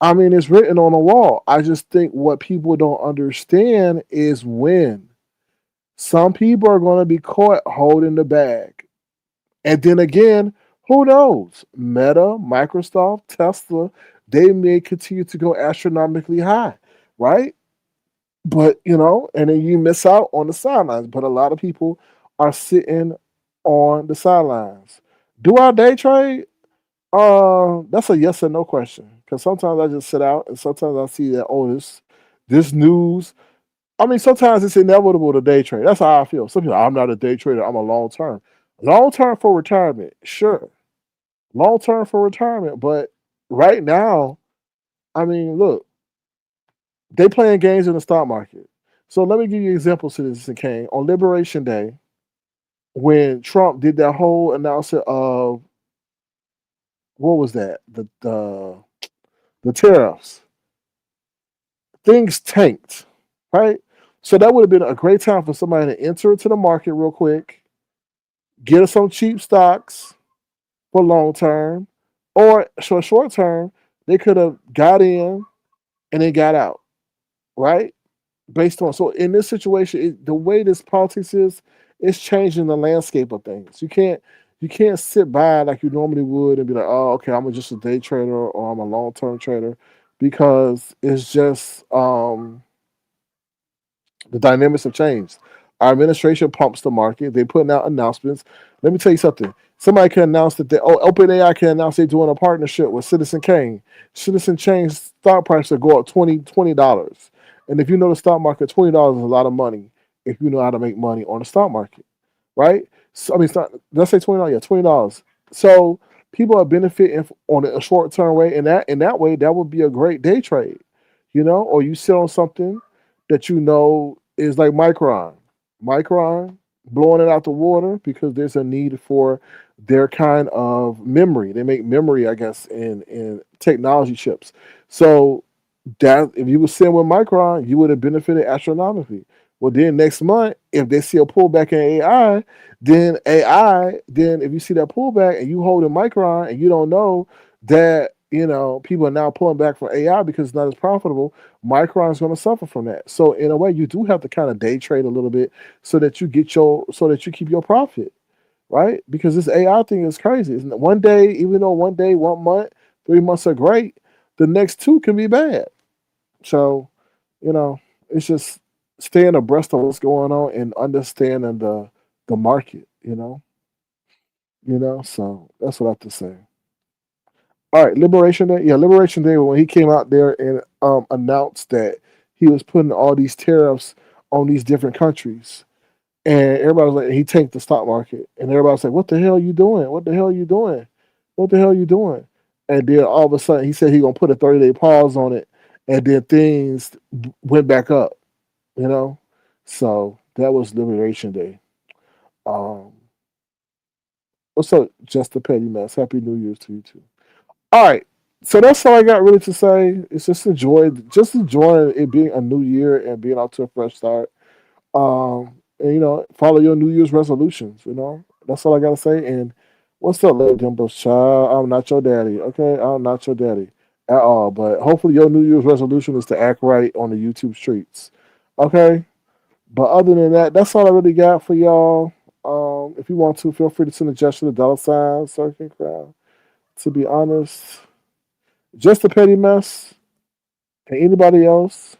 I mean, it's written on the wall. I just think what people don't understand is when some people are going to be caught holding the bag. And then again, who knows? Meta, Microsoft, Tesla, they may continue to go astronomically high, right? But, and then you miss out on the sidelines. But a lot of people are sitting on the sidelines. Do I day trade? That's a yes or no question. Because sometimes I just sit out, and sometimes I see that this news. I mean, sometimes it's inevitable to day trade. That's how I feel. Some people, I'm not a day trader. I'm a long term for retirement. Sure, long term for retirement. But right now, I mean, look, they playing games in the stock market. So let me give you examples to this, Kane. On Liberation Day, when Trump did that whole announcement of what was that the tariffs, things tanked, right? So that would have been a great time for somebody to enter into the market real quick, get us some cheap stocks for long term, or short term, they could have got in and then got out, right? based on. So in this situation, the way this politics is, it's changing the landscape of things. You can't sit by like you normally would and be like, oh, okay, I'm just a day trader or I'm a long term trader, because it's just the dynamics have changed. Our administration pumps the market. They're putting out announcements. Let me tell you something. Somebody can announce that OpenAI can announce they're doing a partnership with Citizen Kane. Citizen Kane's stock price will go up $20. And if you know the stock market, $20 is a lot of money if you know how to make money on the stock market, right? So I mean, it's not, did I say $20? Yeah, $20. So people are benefiting on a short term way, and that way that would be a great day trade, or you sit on something that you know is like Micron blowing it out the water because there's a need for their kind of memory. They make memory, I guess, in technology chips. So that if you were sitting with Micron, you would have benefited astronomically. Well, then next month, if they see a pullback in then if you see that pullback and you hold a Micron and you don't know that people are now pulling back from AI because it's not as profitable, Micron is going to suffer from that. So in a way, you do have to kind of day trade a little bit so that you keep your profit, right? Because this AI thing is crazy. One day, even though one day, 1 month, 3 months are great, the next two can be bad. So, you know, it's just staying abreast of what's going on and understanding the market, So that's what I have to say. All right, Liberation Day. Yeah, Liberation Day when he came out there and announced that he was putting all these tariffs on these different countries. And everybody was like, he tanked the stock market. And everybody was like, what the hell are you doing? What the hell are you doing? What the hell are you doing? And then all of a sudden he said he gonna put a 30-day pause on it, and then things went back up, you know? So that was Liberation Day. Um, what's up, Just a Petty Mess? Happy New Year's to you too. All right. So that's all I got really to say. It's just enjoying it being a new year and being out to a fresh start. And follow your New Year's resolutions. That's all I gotta say. And what's up, little Dimples, child? I'm not your daddy, okay? I'm not your daddy at all. But hopefully, your New Year's resolution is to act right on the YouTube streets, okay? But other than that, that's all I really got for y'all. If you want to, feel free to send a gesture to $, Circuit Crowd. To be honest, just a petty mess. And anybody else,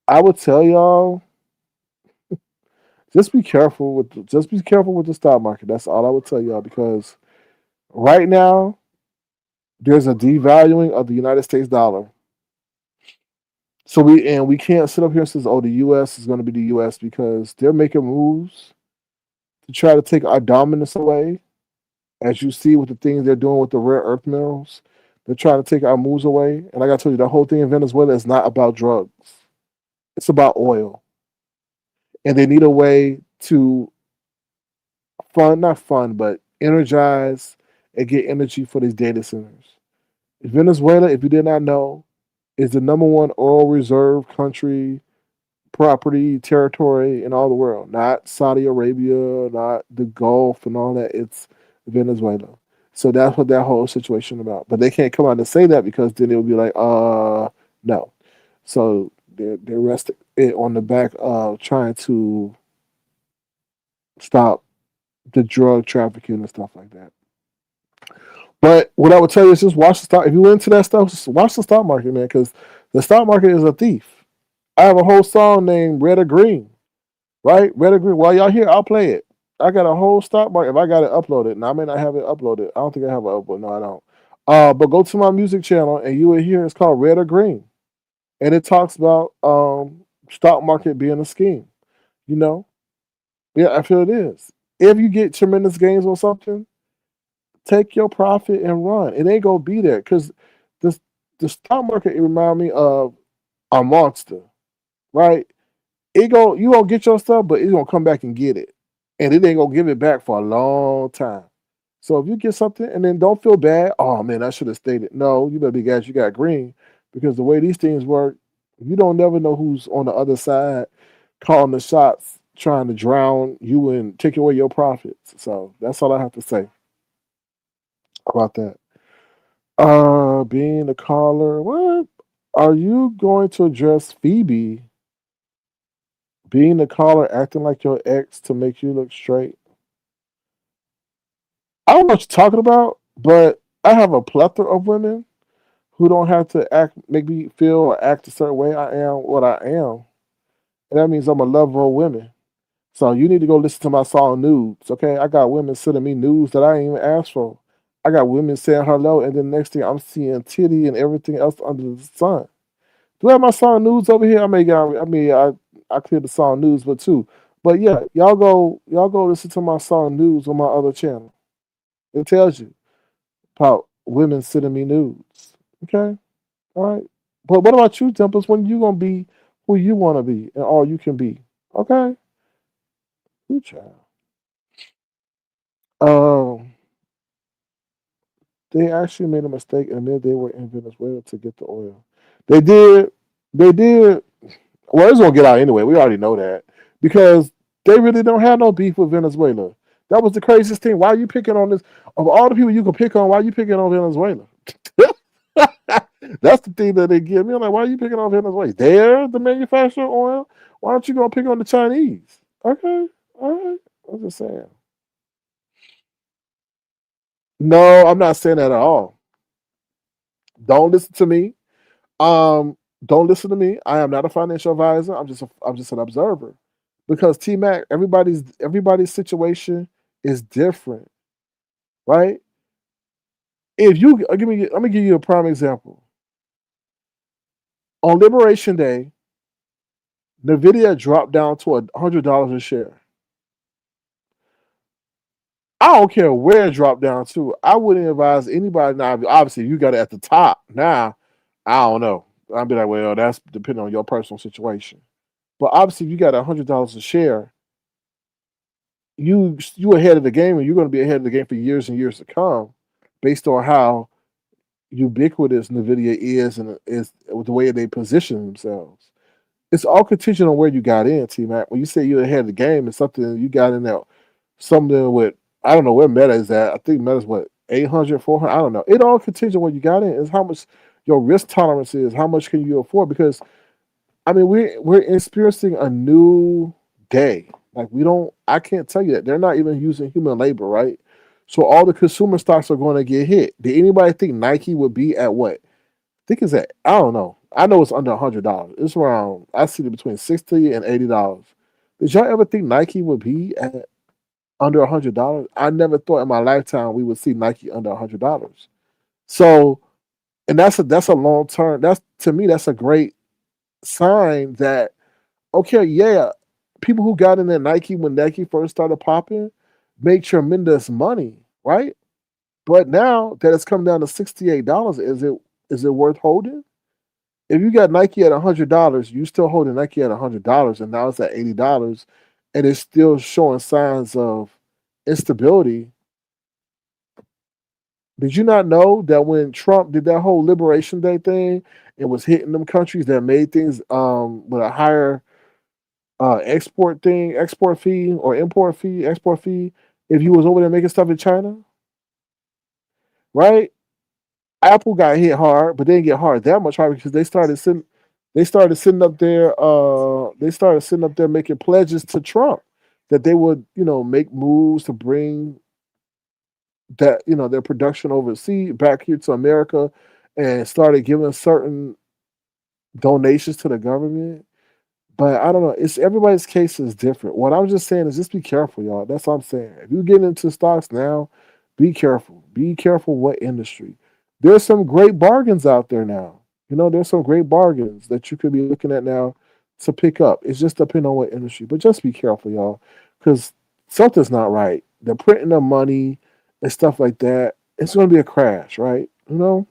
I would tell y'all just be careful with the stock market. That's all I would tell y'all because right now there's a devaluing of the United States dollar. So we can't sit up here and say, oh, the US is going to be the US because they're making moves to try to take our dominance away. As you see with the things they're doing with the rare earth minerals, they're trying to take our moves away. And like I told you, the whole thing in Venezuela is not about drugs. It's about oil. And they need a way to not fund, but energize and get energy for these data centers. Venezuela, if you did not know, is the number one oil reserve country, property, territory in all the world. Not Saudi Arabia, not the Gulf and all that. It's Venezuela. So that's what that whole situation about. But they can't come out and say that because then it would be like, no. So they're resting it on the back of trying to stop the drug trafficking and stuff like that. But what I would tell you is just watch the stock. If you're into that stuff, just watch the stock market, man, because the stock market is a thief. I have a whole song named Red or Green, right? Red or Green. While y'all here, I'll play it. I got a whole stock market. If I got it uploaded, now I may not have it uploaded. I don't think I have it uploaded. No, I don't. But go to my music channel and you will hear it's called Red or Green. And it talks about stock market being a scheme. You know? Yeah, I feel it is. If you get tremendous gains on something, take your profit and run. It ain't gonna be there because this the stock market it remind me of a monster, right? You gonna get your stuff, but it's gonna come back and get it, and it ain't gonna give it back for a long time. So if you get something and then don't feel bad, oh man, I should have stayed it. No, you better be glad you got green because the way these things work, you don't never know who's on the other side calling the shots, trying to drown you and take away your profits. So that's all I have to say about that. Being a caller, what? Are you going to address Phoebe? Being the caller, acting like your ex to make you look straight. I don't know what you're talking about, but I have a plethora of women who don't have to act, make me feel or act a certain way. I am what I am, and that means I'm a lover of women. So you need to go listen to my song Nudes, okay? I got women sending me nudes that I ain't even asked for. I got women saying hello, and then next thing I'm seeing titty and everything else under the sun. Do I have my song Nudes over here? I cleared the song Nudes, but too. But yeah, y'all go listen to my song Nudes on my other channel. It tells you about women sending me nudes. Okay, all right. But what about you, Tempest? When you gonna be who you want to be and all you can be? Okay, good child. Um, they actually made a mistake and admitted they were in Venezuela to get the oil. They did. They did. Well, it's gonna get out anyway. We already know that because they really don't have no beef with Venezuela. That was the craziest thing. Why are you picking on this? Of all the people you can pick on, why are you picking on Venezuela? That's the thing that they give me. I'm like, why are you picking on Venezuela? They're the manufacturer of oil. Why don't you go pick on the Chinese? Okay, all right. I'm just saying. No, I'm not saying that at all. Don't listen to me. Don't listen to me. I am not a financial advisor. I'm just an observer. Because T Mac, everybody's situation is different, right? If you let me give you a prime example. On Liberation Day, Nvidia dropped down to $100 a share. I don't care where it dropped down to. I wouldn't advise anybody now. Obviously, you got it at the top. Now, I don't know. I'd be like, well, that's depending on your personal situation. But obviously, if you got $100 a share, you ahead of the game, and you're going to be ahead of the game for years and years to come, based on how ubiquitous Nvidia is and is with the way they position themselves. It's all contingent on where you got in, T Mac. When you say you're ahead of the game, it's something you got in there, something with I don't know where Meta is at. I think Meta's what 800, 400. I don't know. It all contingent on what you got in is how much your risk tolerance is, how much can you afford? Because I mean, we're experiencing a new day. Like we don't. I can't tell you that they're not even using human labor, right? So all the consumer stocks are going to get hit. Did anybody think Nike would be at what? I think it's at I don't know. I know it's under $100. It's around. I see it between $60 and $80. Did y'all ever think Nike would be at under $100? I never thought in my lifetime we would see Nike under $100. So, and that's a long term. That's to me that's a great sign that okay, yeah, people who got in at Nike when Nike first started popping made tremendous money, right? But now that it's come down to $68, is it worth holding? If you got Nike at $100, you still holding Nike at $100, and now it's at $80, and it's still showing signs of instability. Did you not know that when Trump did that whole Liberation Day thing, it was hitting them countries that made things with a higher export fee or import fee, export fee, if you was over there making stuff in China, right? Apple got hit hard, but they didn't get hard that much hard because they started sitting up there making pledges to Trump that they would, make moves to bring that, their production overseas back here to America and started giving certain donations to the government. But I don't know. It's everybody's case is different. What I'm just saying is just be careful, y'all. That's all I'm saying. If you get into stocks now, be careful. Be careful what industry. There's some great bargains out there now. There's some great bargains that you could be looking at now to pick up. It's just depending on what industry. But just be careful, y'all, because something's not right. They're printing the money and stuff like that. It's going to be a crash, right? When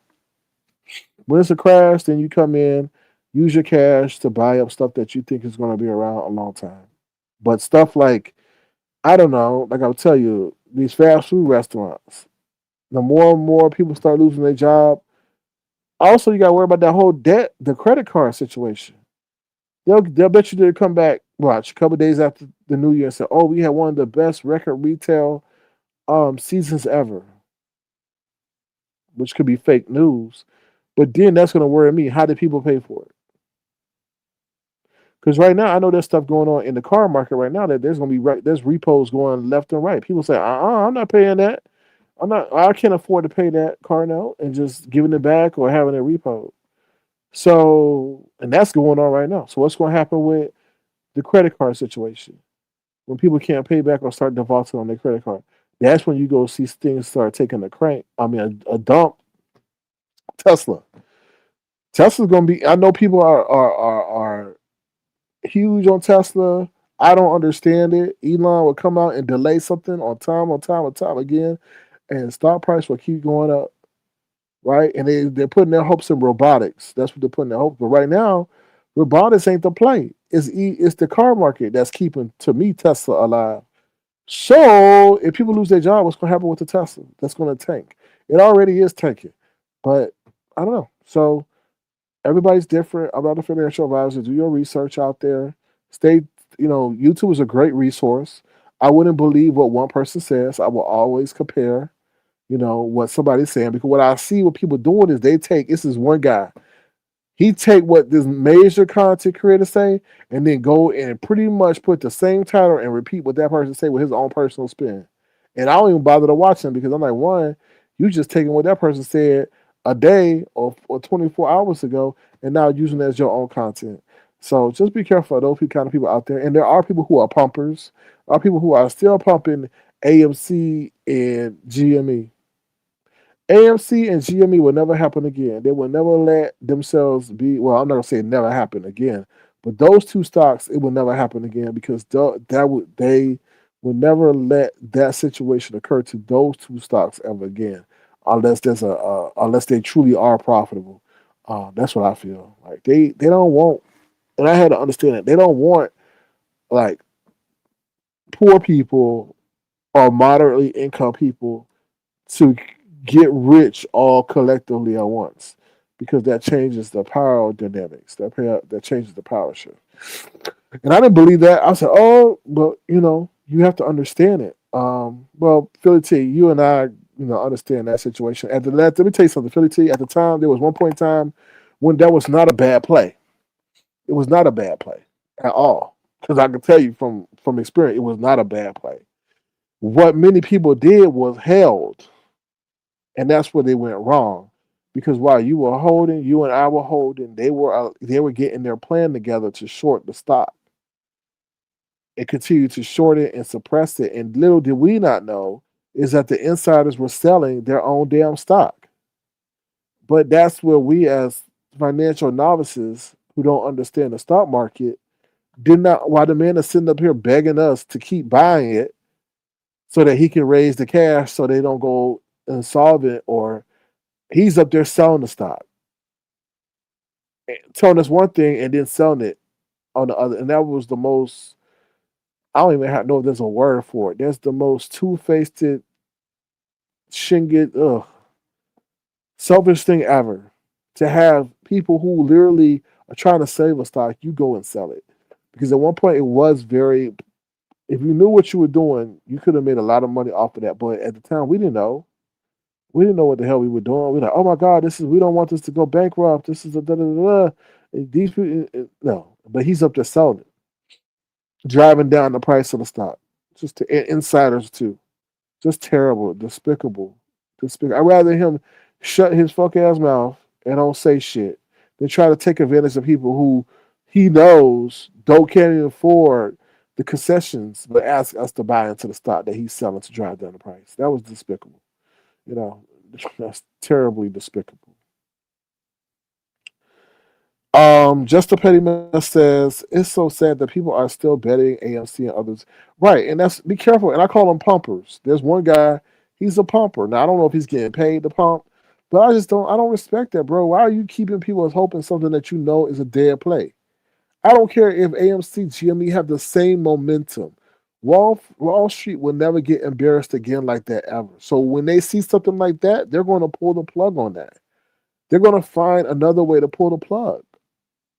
it's a crash, then you come in, use your cash to buy up stuff that you think is going to be around a long time. But stuff like, I don't know, like I'll tell you, these fast food restaurants, the more and more people start losing their job, also you got to worry about that whole debt, the credit card situation. They'll bet you they'll come back, watch, a couple of days after the new year and say, oh, we had one of the best record retail seasons ever, which could be fake news. But then that's going to worry me. How did people pay for it? Because right now, I know there's stuff going on in the car market right now that there's going to be there's repos going left and right. People say, I'm not paying that. I can't afford to pay that car note and just giving it back or having it repo. So, and that's going on right now. So, what's going to happen with the credit card situation when people can't pay back or start defaulting on their credit card? That's when you go see things start taking a crank. I mean, a dump. Tesla. Tesla's going to be. I know people are huge on Tesla. I don't understand it. Elon will come out and delay something on time again, and stock price will keep going up, right? And they're putting their hopes in robotics. That's what they're putting their hopes. But right now, robotics ain't the play. It's the car market that's keeping, to me, Tesla alive. So if people lose their job, what's going to happen with the Tesla? That's going to tank. It already is tanking, but I don't know. So everybody's different. I'm not a financial advisor. Do your research out there. Stay, YouTube is a great resource. I wouldn't believe what one person says. I will always compare, what somebody's saying, because what I see what people doing is they take, this is one guy. He take what this major content creator say and then go and pretty much put the same title and repeat what that person say with his own personal spin. And I don't even bother to watch him because I'm like, one, you just taking what that person said a day or 24 hours ago and now using it as your own content. So just be careful of those kind of people out there. And there are people who are pumpers. There are people who are still pumping AMC and GME. AMC and GME will never happen again. They will never let themselves be. Well, I'm not gonna say never happen again, but those two stocks, it will never happen again because they will never let that situation occur to those two stocks ever again, unless unless they truly are profitable. That's what I feel like. They don't want, and I had to understand it. They don't want like poor people or moderately income people to get rich all collectively at once because that changes the power dynamics. That changes the power shift. And I didn't believe that. I said, "Oh, but you have to understand it." Well, Philly T, you and I, understand that situation. Let me tell you something, Philly T. At the time, there was one point in time when that was not a bad play. It was not a bad play at all. Because I can tell you from experience, it was not a bad play. What many people did was held. And that's where they went wrong, because while you and I were holding, they were getting their plan together to short the stock and continue to short it and suppress it. And little did we not know is that the insiders were selling their own damn stock. But that's where we, as financial novices who don't understand the stock market, did not. While the man is sitting up here begging us to keep buying it so that he can raise the cash so they don't go insolvent, or he's up there selling the stock, telling us one thing and then selling it on the other. And that was the most, I don't even know if there's a word for it. There's the most two-faced, shinged, selfish thing ever. To have people who literally are trying to save a stock, you go and sell it. Because at one point it was very, if you knew what you were doing, you could have made a lot of money off of that. But at the time, we didn't know. We didn't know what the hell we were doing. We were like, oh my God, we don't want this to go bankrupt. This is a da da da da. These people, no, but he's up there selling it, driving down the price of the stock. Just insiders too. Just terrible, despicable, despicable. I'd rather him shut his fuck ass mouth and don't say shit than try to take advantage of people who he knows can't even afford the concessions, but ask us to buy into the stock that he's selling to drive down the price. That was despicable. You know, that's terribly despicable. Just a petty mess says it's so sad that people are still betting AMC and others. Right, and that's be careful. And I call them pumpers. There's one guy, he's a pumper. Now I don't know if he's getting paid to pump, but I don't respect that, bro. Why are you keeping people as hoping something that you know is a dead play? I don't care if AMC, GME have the same momentum. Wall Street will never get embarrassed again like that ever. So when they see something like that, they're going to pull the plug on that. They're going to find another way to pull the plug.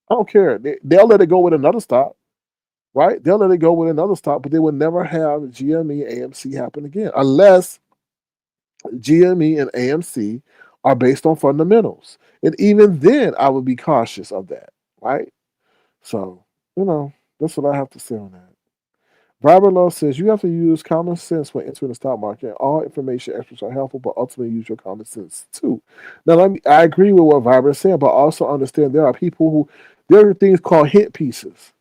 I don't care. They'll let it go with another stock, right? They'll let it go with another stock, but they will never have GME, AMC happen again unless GME and AMC are based on fundamentals. And even then, I would be cautious of that, right? So You know, that's what I have to say on that. Robert Love says you have to use common sense when entering the stock market. All information experts are helpful, but ultimately use your common sense too. Now, I agree with what Vibrant said, but also understand there are people who there are things called hit pieces,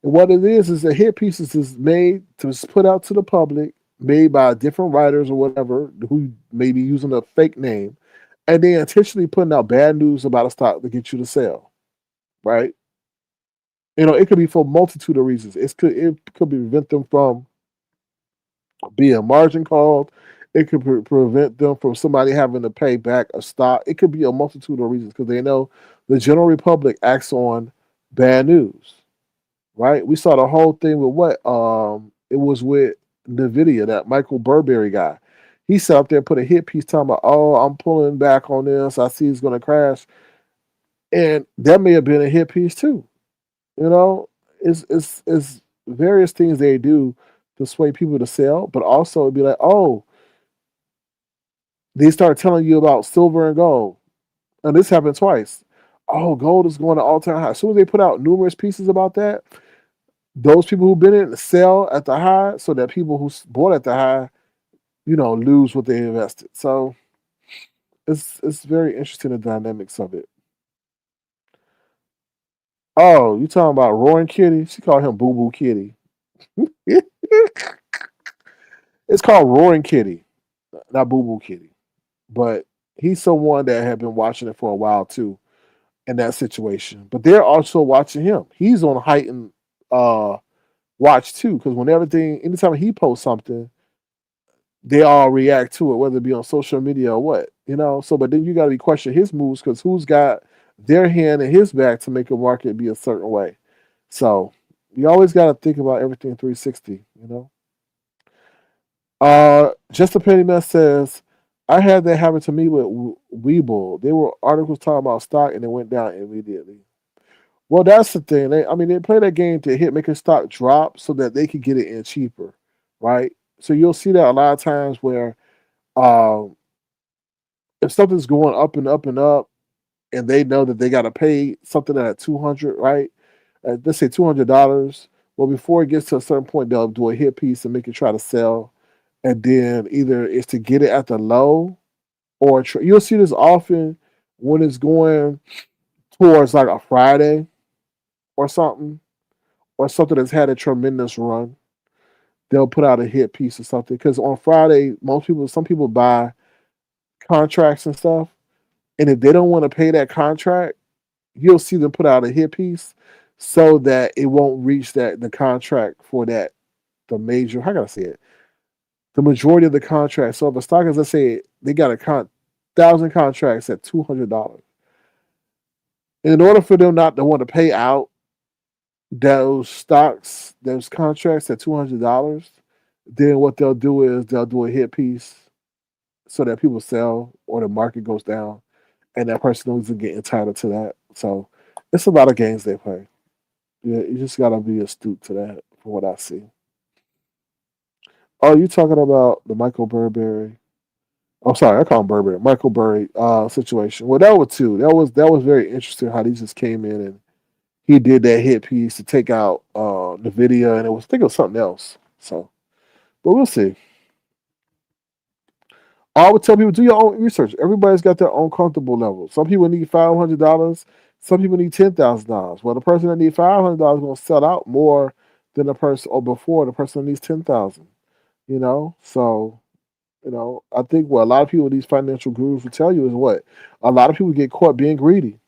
and what it is that hit pieces is made to put out to the public, made by different writers or whatever who may be using a fake name, and they intentionally putting out bad news about a stock to get you to sell. Right? It could be for a multitude of reasons. It could prevent them from being margin called. It could prevent them from somebody having to pay back a stock. It could be a multitude of reasons because they know the general republic acts on bad news, right? We saw the whole thing with what it was with Nvidia, that Michael Burberry guy. He sat up there and put a hit piece talking about, oh, I'm pulling back on this. I see it's going to crash, and that may have been a hit piece too. You know, it's various things they do to sway people to sell, but also it'd be like, oh, they start telling you about silver and gold. And this happened twice. Oh, gold is going to all time high. As soon as they put out numerous pieces about that, those people who've been in it sell at the high so that people who bought at the high, lose what they invested. So it's very interesting the dynamics of it. Oh, you talking about Roaring Kitty? She called him Boo Boo Kitty. It's called Roaring Kitty, not Boo Boo Kitty. But he's someone that had been watching it for a while too in that situation. But they're also watching him. He's on heightened uh, watch too, because anytime he posts something, they all react to it, whether it be on social media or what. So, but then you got to be questioning his moves because who's got their hand in his back to make a market be a certain way. So you always got to think about everything 360. Just a petty mess says, I had that happen to me with Weeble. There were articles talking about stock and it went down immediately. Well, that's the thing. They play that game to make a stock drop so that they could get it in cheaper, right? So you'll see that a lot of times where um, if something's going up and up and up, and they know that they got to pay something at 200, right? Let's say $200. Well, before it gets to a certain point, they'll do a hit piece and make it try to sell, and then either it's to get it at the low, or you'll see this often when it's going towards like a Friday or something, or something that's had a tremendous run. They'll put out a hit piece or something because on Friday, some people buy contracts and stuff, and if they don't want to pay that contract, you'll see them put out a hit piece so that it won't reach the contract for the major. How can I say it? The majority of the contracts. So if a stock is, let's say, they got 1,000 contracts at $200, in order for them not to want to pay out those contracts at $200, then what they'll do is they'll do a hit piece so that people sell or the market goes down, and that person doesn't get entitled to that. So it's a lot of games they play. Yeah, you just gotta be astute to that, from what I see. Oh, you talking about the Michael Burberry? Oh, sorry, I call him Burberry. Michael Burry situation. Well, that was too. That was very interesting how he just came in and he did that hit piece to take out the video, and I think it was something else. So, but we'll see. I would tell people do your own research. Everybody's got their own comfortable level. Some people need $500. Some people need $10,000. Well, the person that needs $500 is going to sell out more than the person or before the person that needs 10,000. So I think what a lot of people, these financial gurus will tell you is what a lot of people get caught being greedy.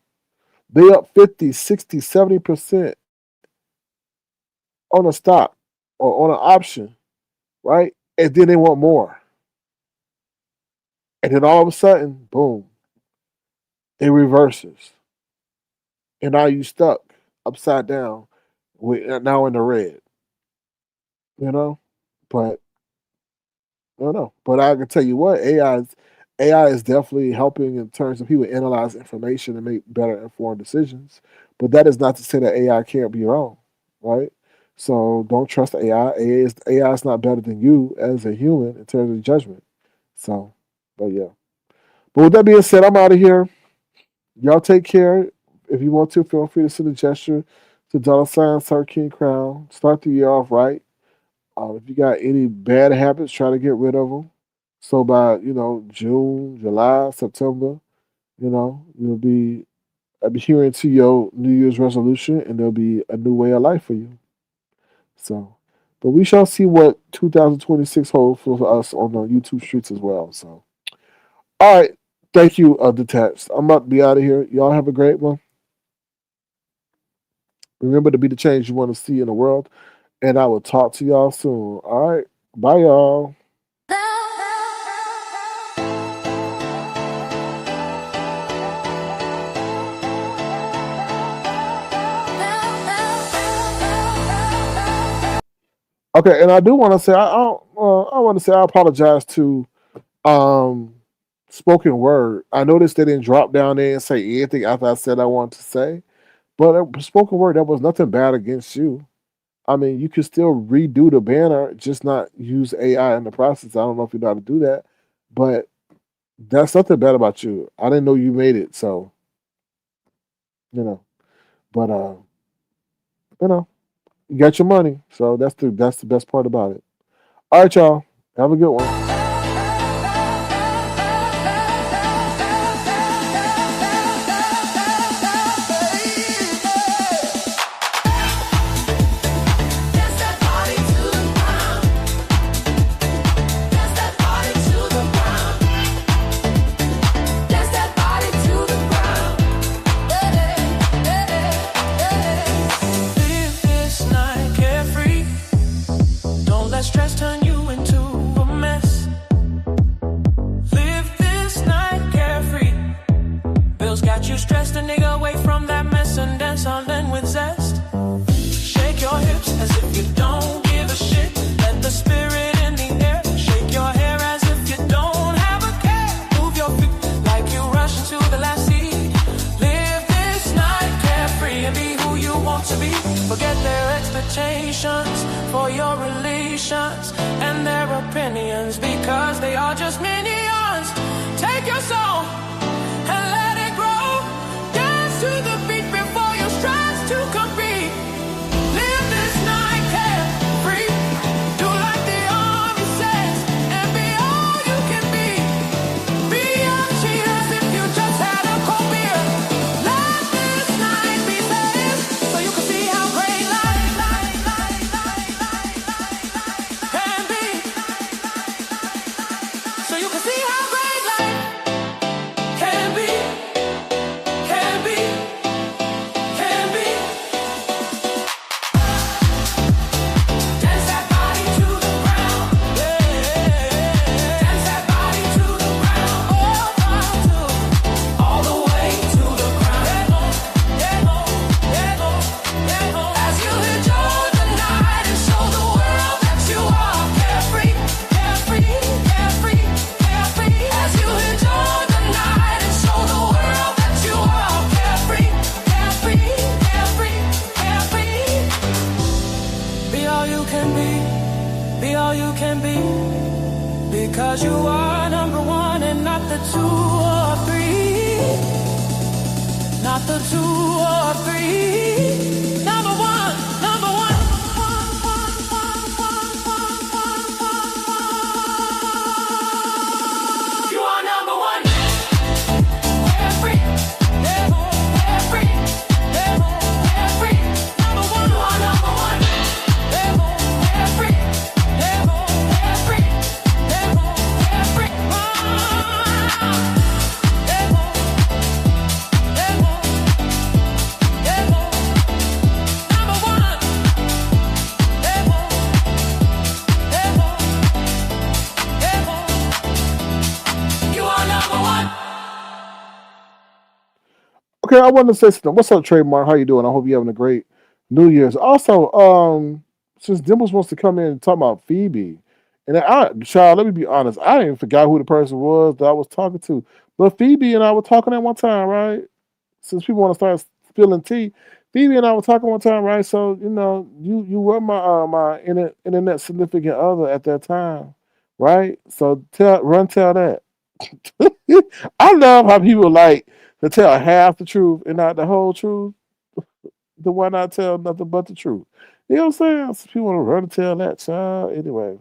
They up 50, 60, 70% on a stock or on an option, right? And then they want more. And then all of a sudden, boom, it reverses. And now you stuck upside down with now in the red, you know? But I don't know. But I can tell you what, AI is definitely helping in terms of people analyze information and make better informed decisions. But that is not to say that AI can't be wrong, right? So don't trust AI. AI is not better than you as a human in terms of judgment. So, but yeah. But with that being said, I'm out of here. Y'all take care. If you want to, feel free to send a gesture to $ Sir King Crown. Start the year off right. If you got any bad habits, try to get rid of them. So by June, July, September, you'll be adhering to your New Year's resolution, and there'll be a new way of life for you. So, but we shall see what 2026 holds for us on the YouTube streets as well. So, all right, thank you, Detached. I'm about to be out of here. Y'all have a great one. Remember to be the change you want to see in the world, and I will talk to y'all soon. All right, bye, y'all. Okay, and I do want to say I want to say I apologize to um spoken word. I noticed they didn't drop down there and say anything after I said I wanted to say, but spoken word, that was nothing bad against you. I mean, you could still redo the banner, just not use AI in the process. I don't know if you know how to do that, but that's nothing bad about you. I didn't know you made it, so you know. But you know, you got your money, so that's the best part about it. All right, y'all, have a good one. Live this night carefree. Don't let stress turn you into a mess. Live this night carefree. Bills got you stressed, a nigga away from that mess and dance on then with zest. Shake your hips as if you don't give a shit. Let the spirit in the air. Shake your hair as if you don't have a care. Move your feet like you rush into the last seat. Live this night carefree and be who you want to be. Forget their expectations for your relations and their opinions, because they are just minions. Take your soul and let it grow. Dance to the beat before you strive to compete. Live this night carefree. Do like the army says and be all you can be. Be young cheaters if you just had a cold beer. Let this night be saved so you can see how great life can be. So you can see how great life can be, can be, can be. Dance that body to the ground, yeah. Dance that body to the ground, all the way to the ground. As you enjoy the night and show the world that you are carefree, carefree, carefree, carefree. As you enjoy the night and show the world that you are carefree, carefree, carefree, carefree. Be all you can be all you can be, because you are number one and not the two or three, not the two or three. Number one, number one. You are number one. Carefree, carefree, carefree. Number one, you are number one. Carefree, carefree, carefree. Number one. You are number one. Okay, I wanted to say something. What's up, Trademark? How you doing? I hope you're having a great New Year's. Also, since Dimples wants to come in and talk about Phoebe, and child, let me be honest, I didn't forgot who the person was that I was talking to. But Phoebe and I were talking at one time, right? Since people want to start spilling tea, Phoebe and I were talking one time, right? So you were my internet significant other at that time, right? So tell that. I love how people like to tell half the truth and not the whole truth. Then why not tell nothing but the truth? You know what I'm saying? Some people want to run and tell that child. Anyway.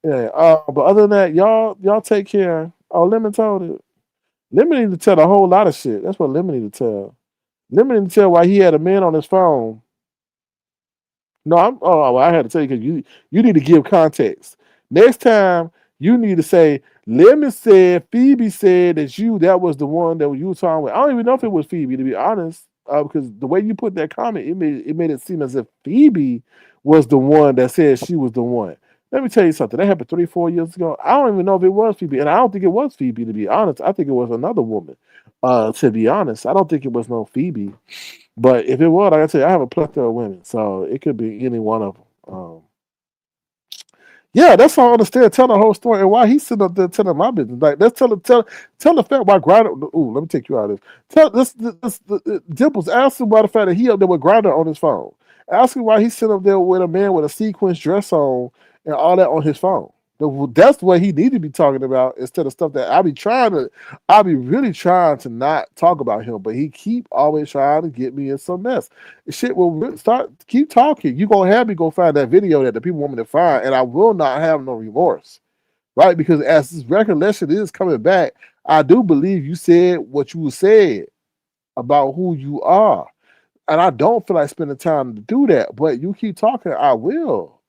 Yeah. But other than that, y'all take care. Oh, Lemon told it. Lemon need to tell a whole lot of shit. That's what Lemon need to tell. Lemon need to tell why he had a man on his phone. No, I'm. Oh, well, I had to tell you because you need to give context. Next time you need to say Lemon said Phoebe said that was the one that you were talking with. I don't even know if it was Phoebe to be honest, because the way you put that comment, it made it seem as if Phoebe was the one that said she was the one. Let me tell you something. That happened 3-4 years ago. I don't even know if it was Phoebe, and I don't think it was Phoebe to be honest. I think it was another woman. To be honest, I don't think it was no Phoebe. But if it was, like I tell you, I have a plethora of women, so it could be any one of them. Yeah, that's all I understand. Tell the whole story and why he's sitting up there telling my business. Like, let's tell the fact why Grinder. Ooh, let me take you out of this. Tell this Dimples. Ask him why the fact that he up there with Grinder on his phone. Ask him why he's sitting up there with a man with a sequence dress on and all that on his phone. That's what he need to be talking about instead of stuff that I be really trying to not talk about him, but he keep always trying to get me in some mess. Shit will keep talking. You gonna have me go find that video that the people want me to find, and I will not have no remorse, right? Because as this recollection is coming back, I do believe you said what you said about who you are, and I don't feel like spending time to do that. But you keep talking, I will.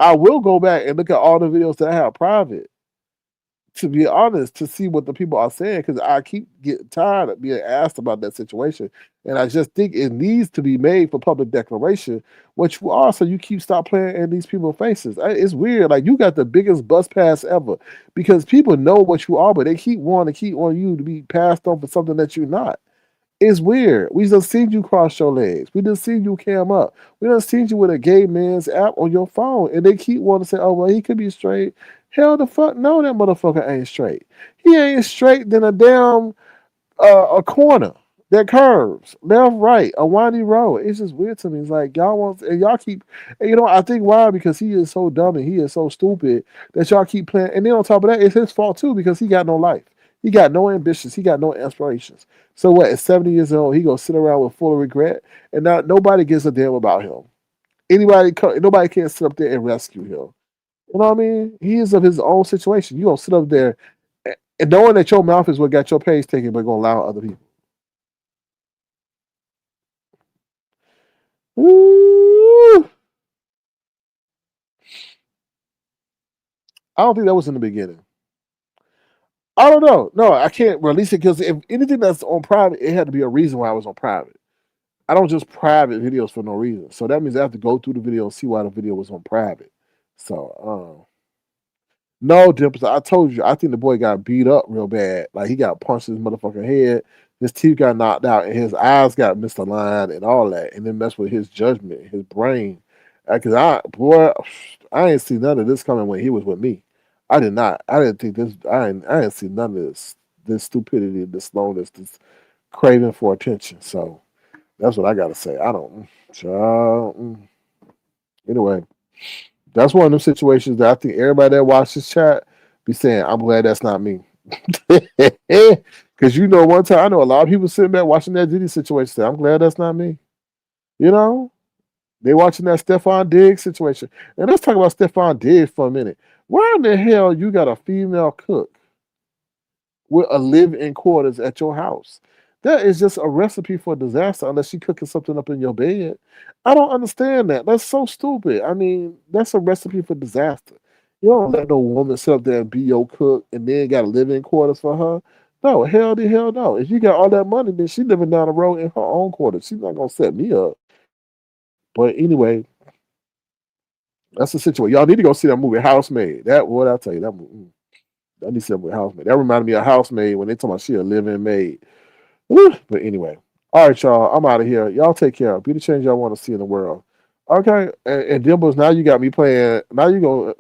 I will go back and look at all the videos that I have private, to be honest, to see what the people are saying, because I keep getting tired of being asked about that situation. And I just think it needs to be made for public declaration what you are, so you stop playing in these people's faces. It's weird. Like, you got the biggest bus pass ever because people know what you are, but they keep wanting you to be passed on for something that you're not. It's weird. We just seen you cross your legs. We just seen you cam up. We done seen you with a gay man's app on your phone. And they keep wanting to say, oh, well, he could be straight. Hell the fuck no, that motherfucker ain't straight. He ain't straight than a damn a corner that curves left, right, a windy road. It's just weird to me. It's like y'all want, and y'all keep, and you know, I think why? Because he is so dumb and he is so stupid that y'all keep playing. And then on top of that, it's his fault too because he got no life. He got no ambitions. He got no aspirations. So what? At 70 years old, he gonna sit around with full of regret, and now nobody gives a damn about him. Nobody can sit up there and rescue him. You know what I mean? He is of his own situation. You gonna sit up there and knowing that your mouth is what got your page taken, but gonna allow other people. Ooh. I don't think that was in the beginning. I don't know. No, I can't release it because if anything that's on private, it had to be a reason why I was on private. I don't just private videos for no reason. So that means I have to go through the video and see why the video was on private. So, no, Dimples, I told you, I think the boy got beat up real bad. Like, he got punched in his motherfucking head. His teeth got knocked out, and his eyes got misaligned and all that. And then messed with his judgment, his brain. Because I ain't see none of this coming when he was with me. I did not. I didn't think this. I didn't see none of this stupidity, this slowness, this craving for attention. So that's what I got to say. I don't. Anyway, that's one of them situations that I think everybody that watches chat be saying, I'm glad that's not me. Because one time I know a lot of people sitting back watching that Diddy situation say, I'm glad that's not me. They watching that Stephon Diggs situation. And let's talk about Stephon Diggs for a minute. Why in the hell you got a female cook with a live-in quarters at your house? That is just a recipe for disaster unless she cooking something up in your bed. I don't understand that. That's so stupid. I mean, that's a recipe for disaster. You don't let no woman sit up there and be your cook and then got a live-in quarters for her. No, hell no. If you got all that money, then she living down the road in her own quarters. She's not going to set me up. But anyway, that's the situation. Y'all need to go see that movie, Housemaid. That, what I tell you, that movie. I need to see that movie, Housemaid. That reminded me of Housemaid when they talk about she a living maid. Woo. But anyway, all right, y'all. I'm out of here. Y'all take care. Be the change y'all want to see in the world. Okay. And Dimples, now you got me playing. Now you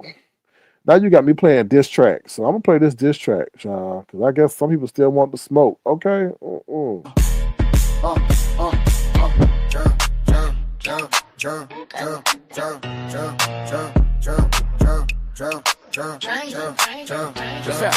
got me playing diss track. So I'm gonna play this diss track, y'all, because I guess some people still want the smoke. Okay.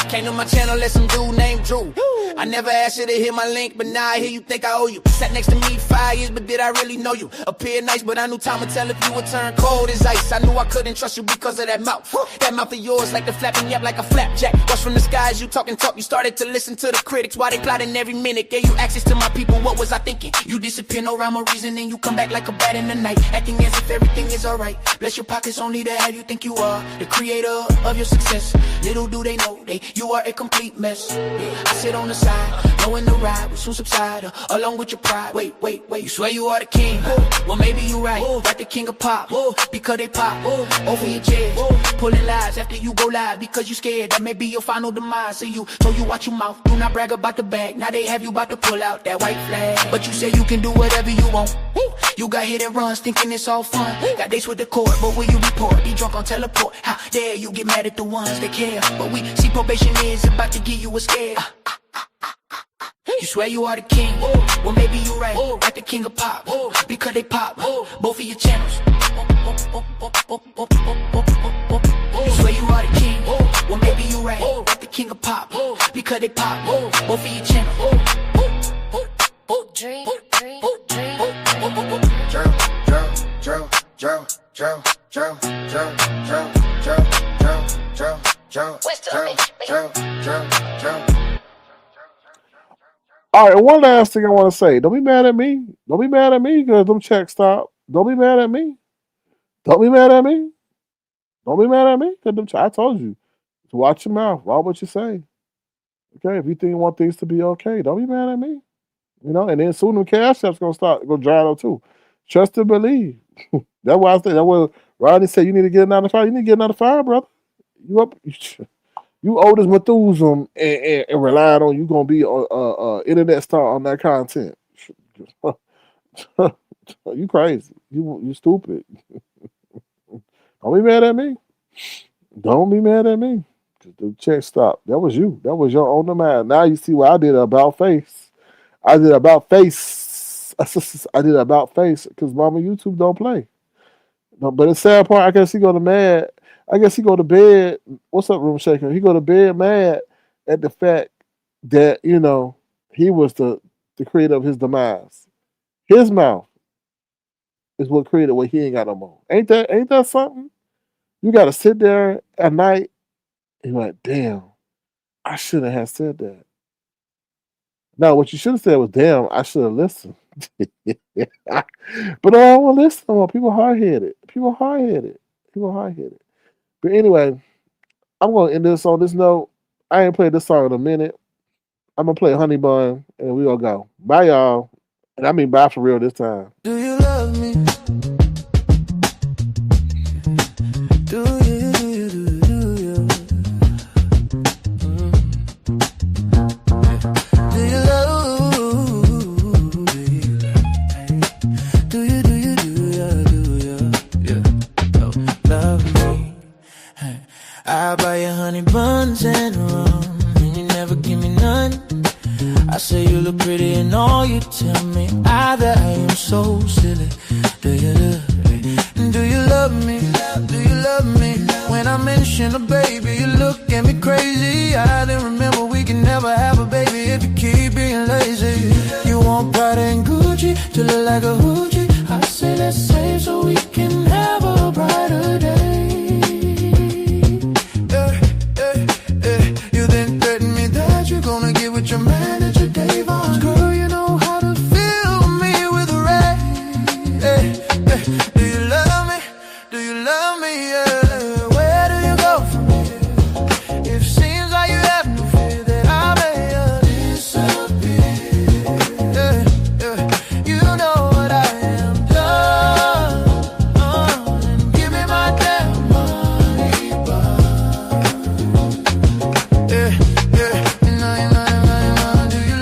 Came to my channel, let some dude named Drew. I never asked you to hit my link, but now I hear you think I owe you. Sat next to me 5 years, but did I really know you? Appeared nice, but I knew time would tell if you would turn cold as ice. I knew I couldn't trust you because of that mouth. That mouth of yours like the flapping yap like a flapjack. Watch from the skies, you talking talk. You started to listen to the critics while they plotting every minute. Gave you access to my people, what was I thinking? You disappear, no rhyme or reason, and you come back like a bat in the night, acting as if everything is alright. Bless your pockets only to have you think you are the creator of your success. Little do they know you are a complete mess. I sit on the side, knowing the ride will soon subside, along with your pride. Wait, you swear you are the king? Well, maybe you right, the king of pop, because they pop over your chest, pulling lies after you go live because you scared that may be your final demise. So you watch your mouth, do not brag about the bag. Now they have you about to pull out that white flag, but you say you can do whatever you want. You got hit and runs, thinking it's all fun. Got dates with the court, but will you report? Be drunk on teleport. How dare you get mad at the ones that care? But we see probation is about to give you a scare. You swear you are the king? Well, maybe you right, like the king of pop, because they pop both of your channels. You swear you are the king? Well, maybe you right, like the king of pop, because they pop both of your channels. Dream. All right, one last thing I want to say. Don't be mad at me. Don't be mad at me because them checks stop. Don't be mad at me. Don't be mad at me. Don't be mad at me because I told you to watch your mouth. Watch what you say. Okay, if you think you want things to be okay, don't be mad at me. You know, and then soon the cash app's gonna dry out too. Trust and believe. That's why I think that was Rodney said you need to get another fire. You need to get another fire, brother. You up? You old as Methuselah and relying on you gonna be a internet star on that content. You crazy. You stupid. Don't be mad at me. Don't be mad at me. The check stopped. That was you. That was your own demand. Now you see what I did about face. I did about face. I did about face because Mama YouTube don't play. No, but the sad part, I guess he go to mad. I guess he go to bed. What's up, Room Shaker? He go to bed mad at the fact that he was the creator of his demise. His mouth is what created what he ain't got no more. Ain't that something? You got to sit there at night and you're like, damn, I shouldn't have said that. No, what you should have said was, damn, I should have listened. But I don't want to listen no more. People hard-headed. But anyway, I'm going to end this on this note. I ain't played this song in a minute. I'm going to play Honey Bun, and we going to go. Bye, y'all. And I mean bye for real this time. Do you love me? Do you? I buy you honey buns and rum, and you never give me none. I say you look pretty and all you tell me either I am so silly. Do you love me? Do you love me? When I mention a baby, you look at me crazy. I didn't remember we can never have a baby if you keep being lazy. You want Prada and Gucci to look like a hoochie. I say let's save so we can have a brighter day. You then threaten me that you're gonna get with your manager Dave on. Girl, you know how to fill me with rain. Do you love me? Do you love me? Yeah. Where do you go from here? It seems like you have no fear that I may disappear. You know what I am done. And give me my damn money back. Do you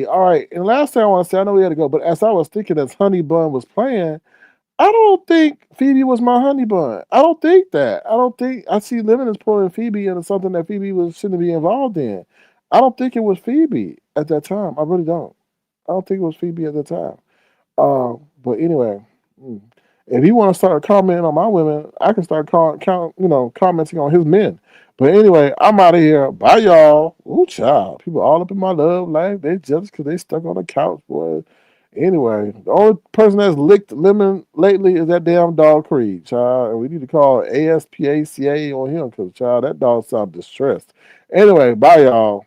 All right. And last thing I want to say, I know we had to go, but as I was thinking, as Honey Bun was playing, I don't think Phoebe was my honey bun. I don't think that. I don't think I see Lemon is pulling Phoebe into something that Phoebe was shouldn't be involved in. I don't think it was Phoebe at that time. I really don't. I don't think it was Phoebe at the time. But anyway, mm, if you want to start commenting on my women, I can start commenting on his men. But anyway, I'm out of here. Bye, y'all. Ooh, child. People all up in my love life. They jealous because they stuck on the couch, boy. Anyway, the only person that's licked lemon lately is that damn dog Creed, child. And we need to call ASPACA on him because, child, that dog sounds distressed. Anyway, bye, y'all.